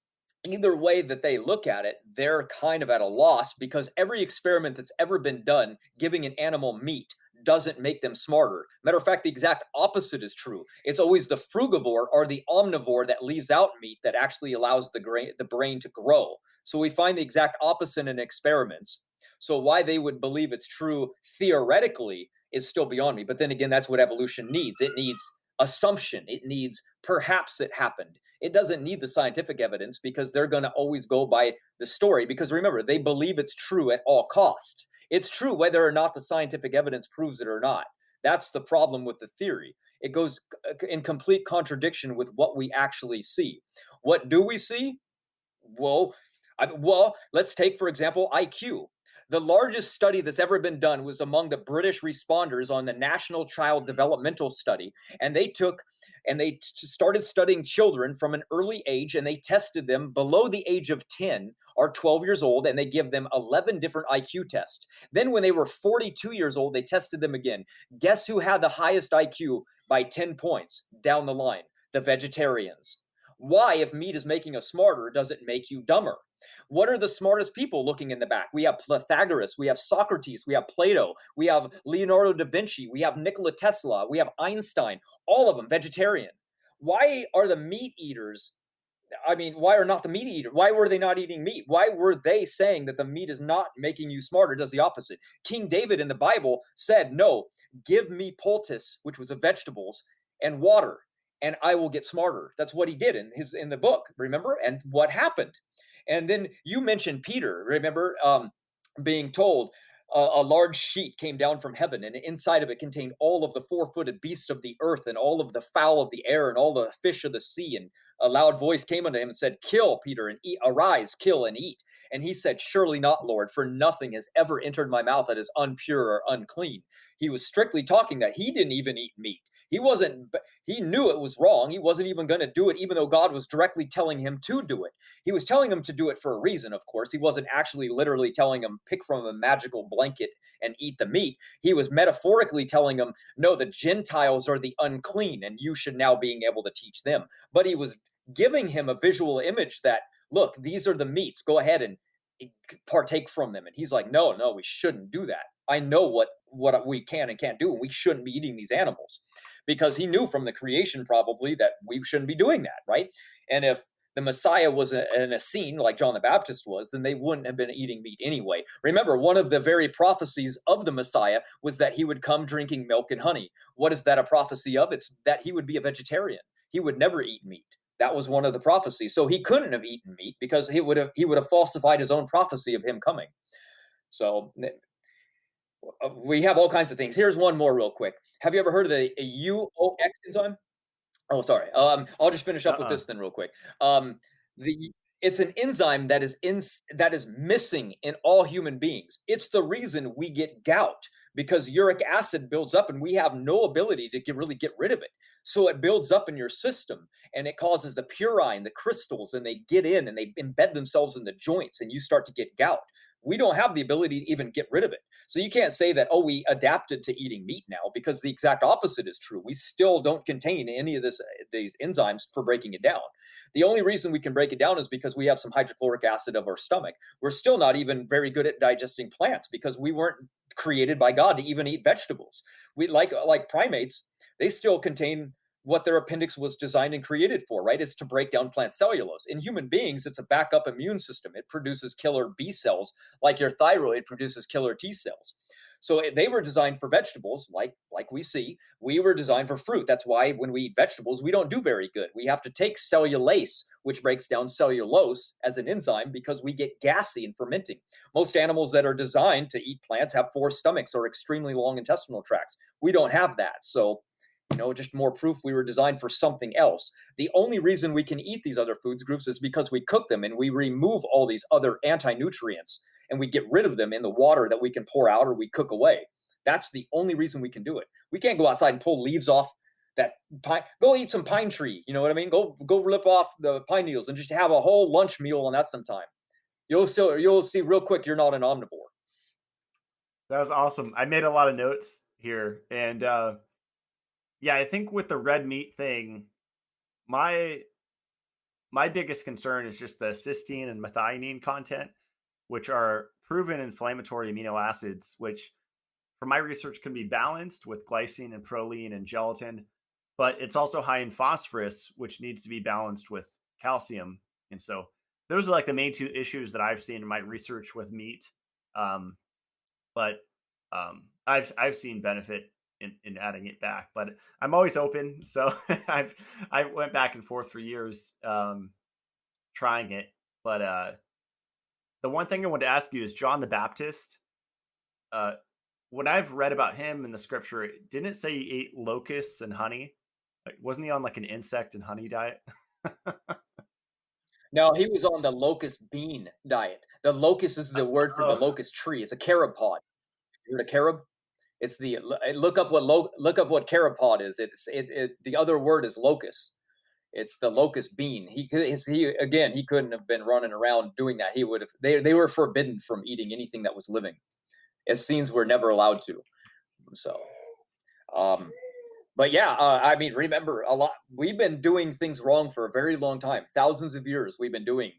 either way that they look at it, they're kind of at a loss, because every experiment that's ever been done giving an animal meat doesn't make them smarter. Matter of fact, the exact opposite is true. It's always the frugivore or the omnivore that leaves out meat that actually allows the brain to grow. So we find the exact opposite in experiments. So why they would believe it's true theoretically is still beyond me. But then again, that's what evolution needs. It needs assumption. It needs perhaps it happened. It doesn't need the scientific evidence, because they're going to always go by the story. Because remember, they believe it's true at all costs. It's true whether or not the scientific evidence proves it or not. That's the problem with the theory. It goes in complete contradiction with what we actually see. What do we see? Well, let's take, for example, IQ. The largest study that's ever been done was among the British responders on the National Child Developmental Study. And they started studying children from an early age, and they tested them below the age of 10 or 12 years old, and they give them 11 different IQ tests. Then when they were 42 years old, they tested them again. Guess who had the highest IQ by 10 points down the line? The vegetarians. Why, if meat is making us smarter, does it make you dumber? What are the smartest people looking in the back? We have Pythagoras, we have Socrates, we have Plato, we have Leonardo da Vinci, we have Nikola Tesla, we have Einstein, all of them vegetarian. Why are the meat eaters? Why are not the meat eaters? Why were they not eating meat? Why were they saying that the meat is not making you smarter? It does the opposite. King David in the Bible said, no, give me poultice, which was of vegetables, and water, and I will get smarter. That's what he did in the book, remember? And what happened? And then you mentioned Peter, remember, being told a large sheet came down from heaven, and inside of it contained all of the four-footed beasts of the earth and all of the fowl of the air and all the fish of the sea. And a loud voice came unto him and said, kill, Peter, and eat. Arise, kill, and eat. And he said, surely not, Lord, for nothing has ever entered my mouth that is impure or unclean. He was strictly talking that he didn't even eat meat. He knew it was wrong. He wasn't even going to do it, even though God was directly telling him to do it. He was telling him to do it for a reason, of course. He wasn't actually literally telling him, pick from a magical blanket and eat the meat. He was metaphorically telling him, no, the Gentiles are the unclean, and you should now being able to teach them. But he was giving him a visual image that, look, these are the meats. Go ahead and partake from them. And he's like, no, we shouldn't do that. I know what we can and can't do, and we shouldn't be eating these animals. Because he knew from the creation probably that we shouldn't be doing that, right? And if the Messiah was an Essene, like John the Baptist was, then they wouldn't have been eating meat anyway. Remember, one of the very prophecies of the Messiah was that he would come drinking milk and honey. What is that a prophecy of? It's that he would be a vegetarian. He would never eat meat. That was one of the prophecies. So he couldn't have eaten meat, because he would have falsified his own prophecy of him coming. So we have all kinds of things. Here's one more real quick. Have you ever heard of the UOX enzyme? Oh, sorry. I'll just finish up with this then real quick. It's an enzyme that is missing in all human beings. It's the reason we get gout, because uric acid builds up and we have no ability to really get rid of it. So it builds up in your system, and it causes the purine, the crystals, and they get in and they embed themselves in the joints, and you start to get gout. We don't have the ability to even get rid of it. So you can't say that, we adapted to eating meat now, because the exact opposite is true. We still don't contain any of these enzymes for breaking it down. The only reason we can break it down is because we have some hydrochloric acid of our stomach. We're still not even very good at digesting plants, because we weren't created by God to even eat vegetables. We like primates, they still contain what their appendix was designed and created for, right? Is to break down plant cellulose. In human beings, it's a backup immune system. It produces killer B cells, like your thyroid produces killer T cells. So they were designed for vegetables, like we see. We were designed for fruit. That's why when we eat vegetables, we don't do very good. We have to take cellulase, which breaks down cellulose as an enzyme, because we get gassy and fermenting. Most animals that are designed to eat plants have 4 stomachs or extremely long intestinal tracts. We don't have that. So just more proof we were designed for something else. The only reason we can eat these other foods groups is because we cook them and we remove all these other anti-nutrients, and we get rid of them in the water that we can pour out or we cook away. That's the only reason we can do it. We can't go outside and pull leaves off that pine. Go eat some pine tree. You know what I mean? Go rip off the pine needles and just have a whole lunch meal on that sometime. You'll see real quick you're not an omnivore. That was awesome. I made a lot of notes here, and yeah, I think with the red meat thing, my my biggest concern is just the cysteine and methionine content, which are proven inflammatory amino acids, which from my research can be balanced with glycine and proline and gelatin, but it's also high in phosphorus, which needs to be balanced with calcium. And so those are like the main two issues that I've seen in my research with meat. Um, but I've seen benefit in adding it back, but I'm always open. So I went back and forth for years trying it. But the one thing I wanted to ask you is John the Baptist. Uh, what I've read about him in the scripture, it didn't say he ate locusts and honey. Like, wasn't he on like an insect and honey diet? Now he was on the locust bean diet. The locust is the word for the Oh, locust tree. It's a carob pod. You heard of carob? It's the look up what carob pod is. It the other word is locust. It's the locust bean. He again. He couldn't have been running around doing that. He would have. They were forbidden from eating anything that was living. Essenes were never allowed to. So, um, but yeah, I mean, remember a lot. We've been doing things wrong for a very long time. Thousands of years we've been doing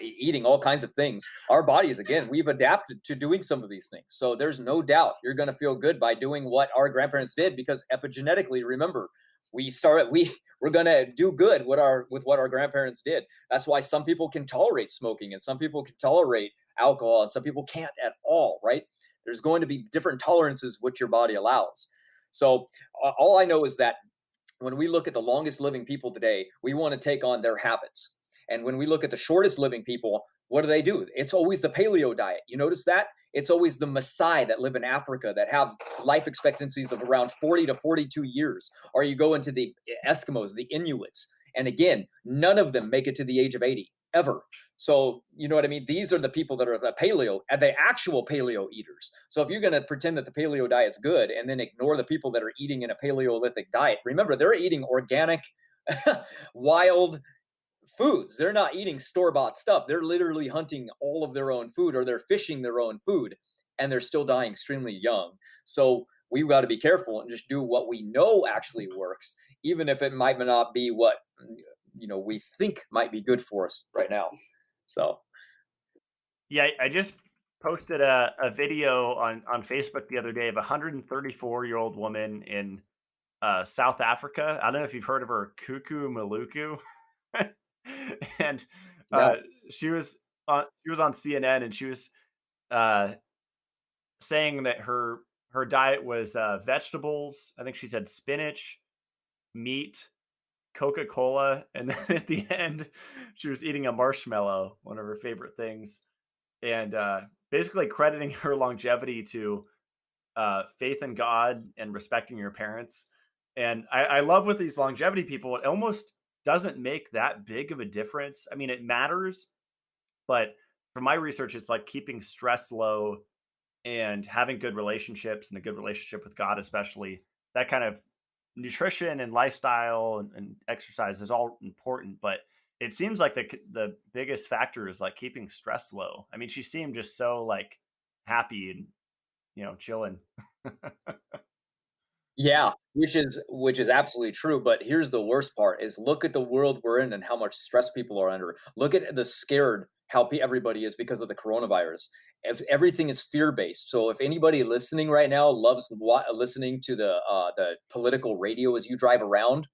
eating all kinds of things. Our bodies, again, we've adapted to doing some of these things. So there's no doubt you're going to feel good by doing what our grandparents did because epigenetically, remember, we're going to do good with what our grandparents did. That's why some people can tolerate smoking and some people can tolerate alcohol and some people can't at all, right? There's going to be different tolerances which your body allows. So all I know is that when we look at the longest living people today, we want to take on their habits. And when we look at the shortest living people, what do? It's always the paleo diet. You notice that? It's always the Maasai that live in Africa that have life expectancies of around 40 to 42 years. Or you go into the Eskimos, the Inuits. And again, none of them make it to the age of 80, ever. So, you know what I mean? These are the people that are the paleo, the actual paleo eaters. So if you're going to pretend that the paleo diet's good and then ignore the people that are eating in a paleolithic diet, remember, they're eating organic, wild foods. They're not eating store-bought stuff. They're literally hunting all of their own food or they're fishing their own food and they're still dying extremely young. So we've got to be careful and just do what we know actually works, even if it might not be what we think might be good for us right now. So yeah, I just posted a video on Facebook the other day of a 134-year-old woman in South Africa. I don't know if you've heard of her, Cuckoo Maluku. And uh, no. she was on CNN, and she was uh, saying that her diet was vegetables. I think she said spinach, meat, Coca-Cola, and then at the end, she was eating a marshmallow, one of her favorite things, and basically crediting her longevity to faith in God and respecting your parents. And I love with these longevity people, it almost doesn't make that big of a difference. I mean, it matters, but from my research, it's like keeping stress low and having good relationships and a good relationship with God, especially that kind of nutrition and lifestyle and exercise is all important. But it seems like the biggest factor is like keeping stress low. I mean, she seemed just so like happy and chilling. Yeah, which is absolutely true, but here's the worst part is look at the world we're in and how much stress people are under. Look at the scared how everybody is because of the coronavirus. If everything is fear-based. So if anybody listening right now loves listening to the political radio as you drive around,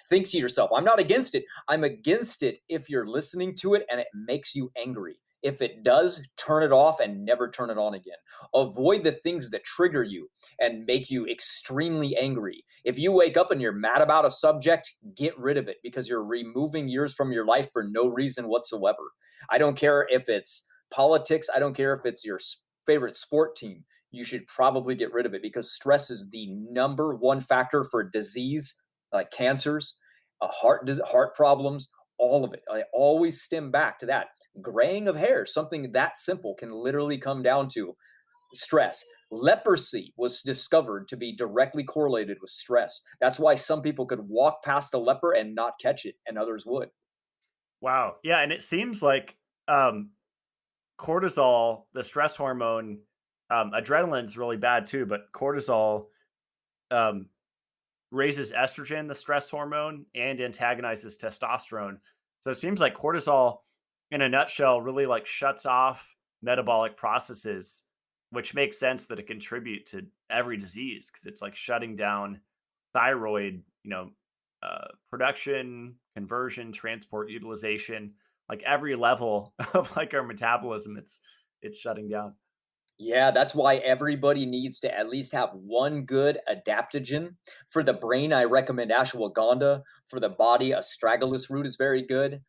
think to yourself, I'm not against it. I'm against it if you're listening to it and it makes you angry. If it does, turn it off and never turn it on again. Avoid the things that trigger you and make you extremely angry. If you wake up and you're mad about a subject, get rid of it because you're removing years from your life for no reason whatsoever. I don't care if it's politics, I don't care if it's your favorite sport team. You should probably get rid of it because stress is the number one factor for disease, like cancers, heart problems, all of it. I always stem back to that. Graying of hair, something that simple, can literally come down to stress. Leprosy was discovered to be directly correlated with stress. That's why some people could walk past a leper and not catch it, and others would. Wow. Yeah, and it seems like cortisol, the stress hormone, Adrenaline's really bad too, but cortisol um, raises estrogen, the stress hormone, and antagonizes testosterone. So it seems like cortisol, in a nutshell, really like shuts off metabolic processes, which makes sense that it contribute to every disease because it's like shutting down thyroid, production, conversion, transport, utilization, like every level of like our metabolism. It's shutting down. Yeah, that's why everybody needs to at least have one good adaptogen. For the brain, I recommend ashwagandha. For the body, astragalus root is very good.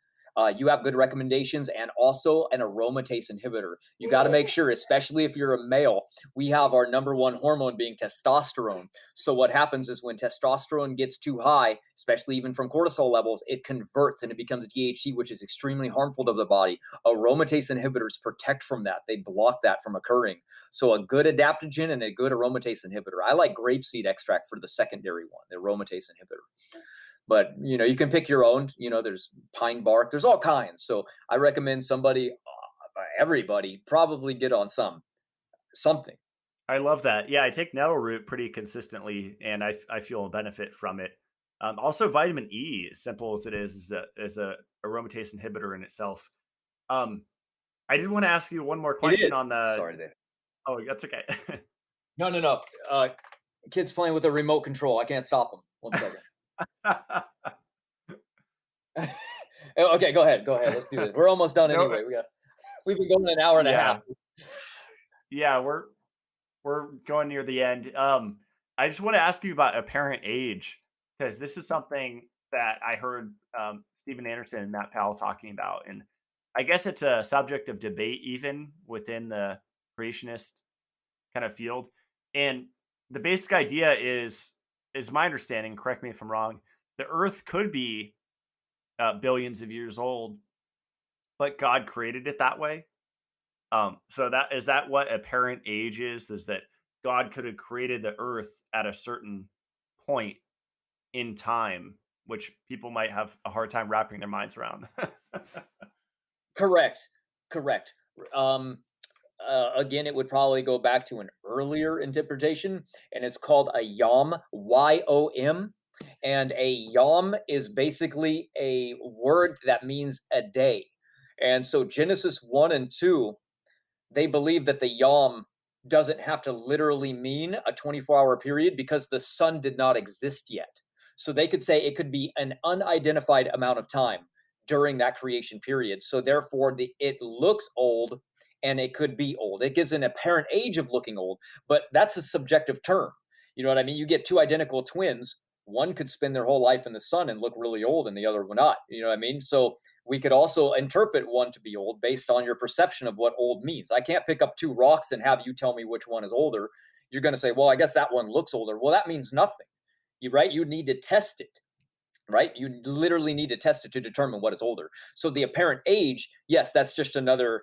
You have good recommendations, and also an aromatase inhibitor. You got to make sure, especially if you're a male, we have our number one hormone being testosterone. So what happens is when testosterone gets too high, especially even from cortisol levels, it converts and it becomes DHC, which is extremely harmful to the body. Aromatase inhibitors protect from that. They block that from occurring. So a good adaptogen and a good aromatase inhibitor. I like grapeseed extract for the secondary one, the aromatase inhibitor. But you can pick your own. There's pine bark. There's all kinds. So I recommend everybody probably get on something. I love that. Yeah, I take nettle root pretty consistently, and I feel a benefit from it. Also, vitamin E, as simple as it is a aromatase inhibitor in itself. Um, I did want to ask you one more It question is. on the. Sorry, Dave. Oh, that's okay. No, no, no. Kids playing with a remote control. I can't stop them. 1 second. Okay, go ahead. Go ahead. Let's do this. We're almost done No, anyway. We've been going an hour and a half. yeah, yeah, we're going near the end. I just want to ask you about apparent age because this is something that I heard Stephen Anderson and Matt Powell talking about, and I guess it's a subject of debate even within the creationist kind of field. And the basic idea is my understanding. Correct me if I'm wrong. The Earth could be billions of years old, but God created it that way. So that what apparent age is? Is that God could have created the earth at a certain point in time, which people might have a hard time wrapping their minds around. Correct. Correct. Um, again, it would probably go back to an earlier interpretation, and it's called a yom, YOM. And a yom is basically a word that means a day. And so Genesis 1 and 2, they believe that the yom doesn't have to literally mean a 24-hour period because the sun did not exist yet. So they could say it could be an unidentified amount of time during that creation period. So therefore, it looks old and it could be old. It gives an apparent age of looking old, but that's a subjective term. You know what I mean? You get two identical twins. One could spend their whole life in the sun and look really old, and the other will not. You know what I mean? So we could also interpret one to be old based on your perception of what old means. I can't pick up two rocks and have you tell me which one is older. You're going to say, well, I guess that one looks older. Well, that means nothing. Right? You need to test it. Right? You literally need to test it to determine what is older. So the apparent age, yes, that's just another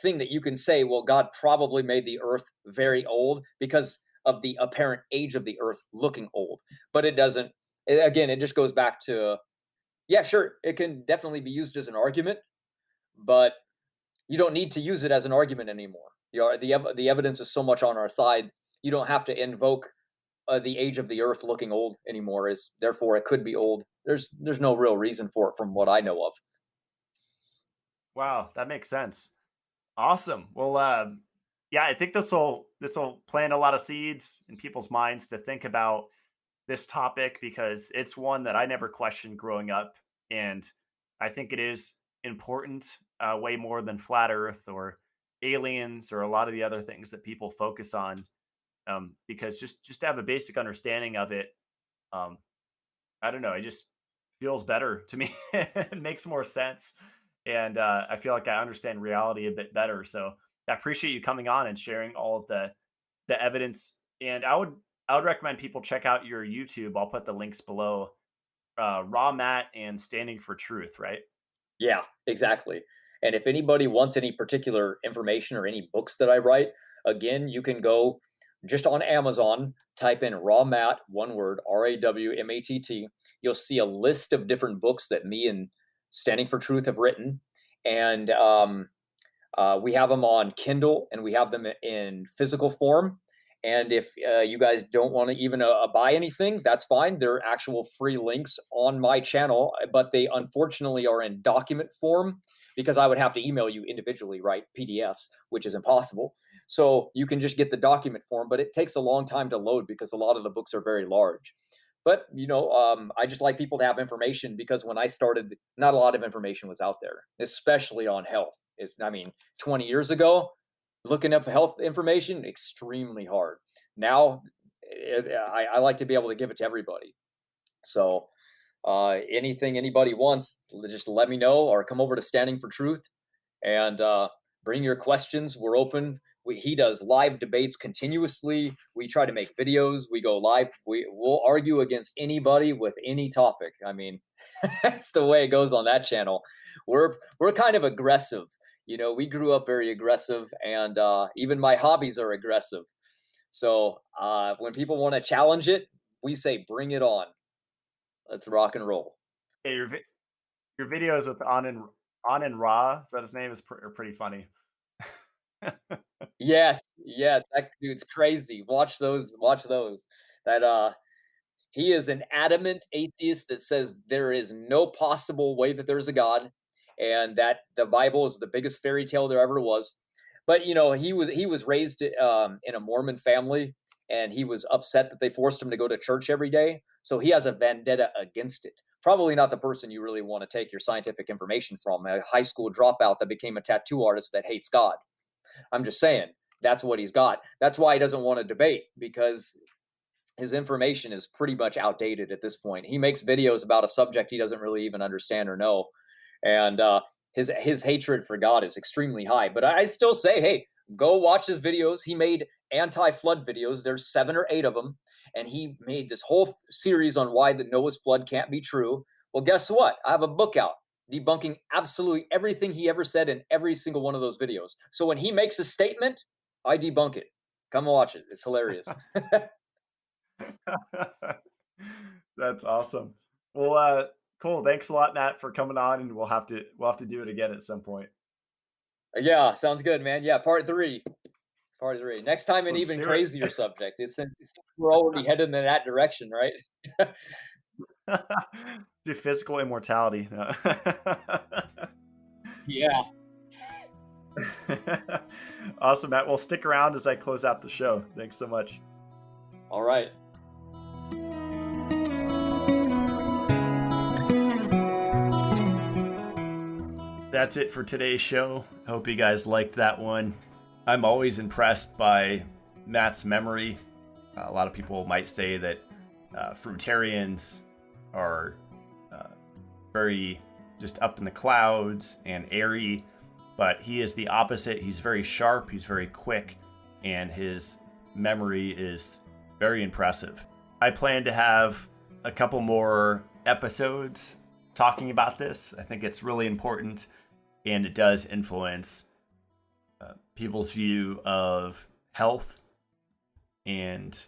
thing that you can say, well, God probably made the earth very old because of the apparent age of the earth looking old. But it doesn't, again, it just goes back to, yeah, sure, it can definitely be used as an argument, but you don't need to use it as an argument anymore. The evidence is so much on our side. You don't have to invoke the age of the earth looking old anymore. Is therefore it could be old. There's no real reason for it from what I know of. Wow, that makes sense. Awesome. Well, yeah, I think this will plant a lot of seeds in people's minds to think about this topic because it's one that I never questioned growing up, and I think it is important, way more than flat Earth or aliens or a lot of the other things that people focus on. Because just to have a basic understanding of it, um, I don't know, it just feels better to me. It makes more sense, and I feel like I understand reality a bit better. So I appreciate you coming on and sharing all of the evidence. And I would recommend people check out your YouTube. I'll put the links below. Raw Matt and Standing for Truth, right? Yeah, exactly. And if anybody wants any particular information or any books that I write, again, you can go just on Amazon, type in raw mat, one word, RAWMATT. You'll see a list of different books that me and Standing for Truth have written. And We have them on Kindle, and we have them in physical form. And if you guys don't want to even buy anything, that's fine. They're actual free links on my channel, but they unfortunately are in document form because I would have to email you individually, right? PDFs, which is impossible. So you can just get the document form, but it takes a long time to load because a lot of the books are very large. But I just like people to have information because when I started, not a lot of information was out there, especially on health. 20 years ago, looking up health information, extremely hard. Now, I like to be able to give it to everybody. So anything anybody wants, just let me know or come over to Standing for Truth and bring your questions. We're open. He does live debates continuously. We try to make videos. We go live. We'll argue against anybody with any topic. I mean, that's the way it goes on that channel. We're kind of aggressive. We grew up very aggressive, and even my hobbies are aggressive. So when people want to challenge it, we say, bring it on. Let's rock and roll. Yeah, your videos with On and Ra, is that his name, is pretty funny. Yes, that dude's crazy. Watch those. That he is an adamant atheist that says there is no possible way that there's a God, and that the Bible is the biggest fairy tale there ever was. But he was raised in a Mormon family, and he was upset that they forced him to go to church every day. So he has a vendetta against it. Probably not the person you really want to take your scientific information from, a high school dropout that became a tattoo artist that hates God. I'm just saying that's what he's got. That's why he doesn't want to debate, because his information is pretty much outdated at this point. He makes videos about a subject he doesn't really even understand or know. And his hatred for God is extremely high. But I still say, hey, go watch his videos. He made anti-flood videos. There's 7 or 8 of them. And he made this whole series on why the Noah's flood can't be true. Well, guess what? I have a book out debunking absolutely everything he ever said in every single one of those videos. So when he makes a statement, I debunk it. Come watch it. It's hilarious. That's awesome. Well, cool. Thanks a lot, Matt, for coming on, and we'll have to do it again at some point. Yeah, sounds good, man. Yeah, part 3. Next time, an Let's even do it. crazier subject. Since we're already headed in that direction, right? Do physical immortality. No. Yeah. Awesome, Matt. Well, stick around as I close out the show. Thanks so much. All right. That's it for today's show. I hope you guys liked that one. I'm always impressed by Matt's memory. A lot of people might say that fruitarians are very just up in the clouds and airy, but he is the opposite. He's very sharp, he's very quick, and his memory is very impressive. I plan to have a couple more episodes talking about this. I think it's really important, and it does influence people's view of health and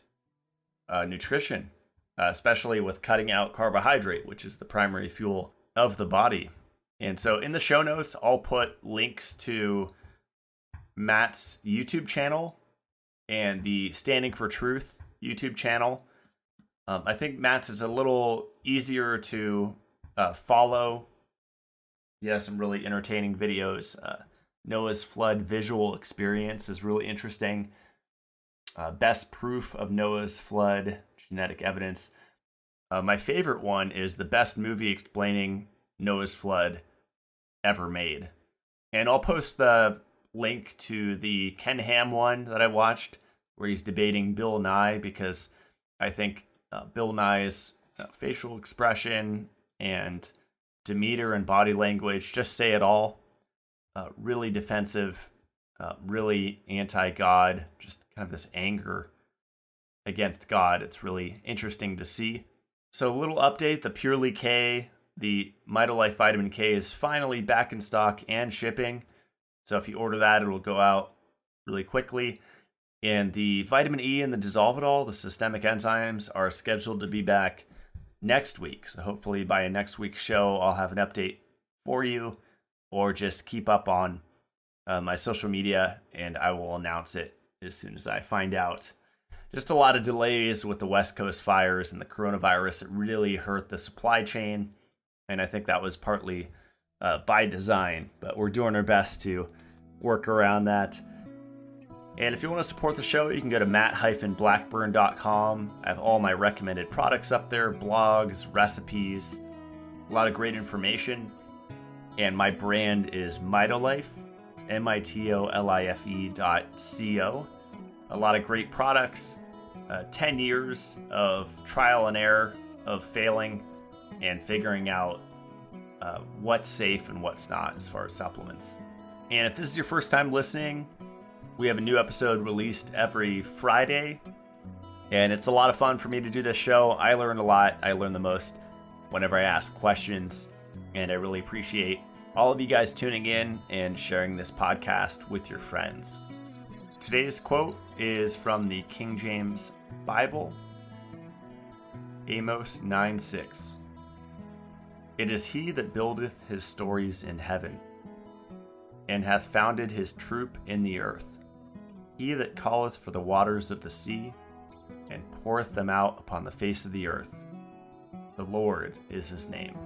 nutrition, especially with cutting out carbohydrate, which is the primary fuel of the body. And so in the show notes, I'll put links to Matt's YouTube channel and the Standing for Truth YouTube channel. I think Matt's is a little easier to follow. He has some really entertaining videos. Noah's Flood visual experience is really interesting. Best proof of Noah's Flood, genetic evidence. My favorite one is the best movie explaining Noah's Flood ever made. And I'll post the link to the Ken Ham one that I watched, where he's debating Bill Nye, because I think Bill Nye's facial expression and demeanor and body language just say it all. Really defensive, really anti-God, just kind of this anger against God. It's really interesting to see. So a little update, the Purely K, the Mitolife Vitamin K is finally back in stock and shipping. So if you order that, it'll go out really quickly. And the Vitamin E and the Dissolvedol, the systemic enzymes, are scheduled to be back next week. So hopefully by next week's show, I'll have an update for you, or just keep up on my social media, and I will announce it as soon as I find out. Just a lot of delays with the West Coast fires and the coronavirus. It really hurt the supply chain, and I think that was partly by design, but we're doing our best to work around that. And if you want to support the show, you can go to matt-blackburn.com. I have all my recommended products up there, blogs, recipes, a lot of great information. And my brand is Mitolife, mitolife.co. A lot of great products, 10 years of trial and error, of failing and figuring out what's safe and what's not as far as supplements. And if this is your first time listening, we have a new episode released every Friday, and it's a lot of fun for me to do this show. I learn a lot. I learn the most whenever I ask questions, and I really appreciate all of you guys tuning in and sharing this podcast with your friends. Today's quote is from the King James Bible, Amos 9:6. It is he that buildeth his stories in heaven, and hath founded his troop in the earth. He that calleth for the waters of the sea, and poureth them out upon the face of the earth. The Lord is his name.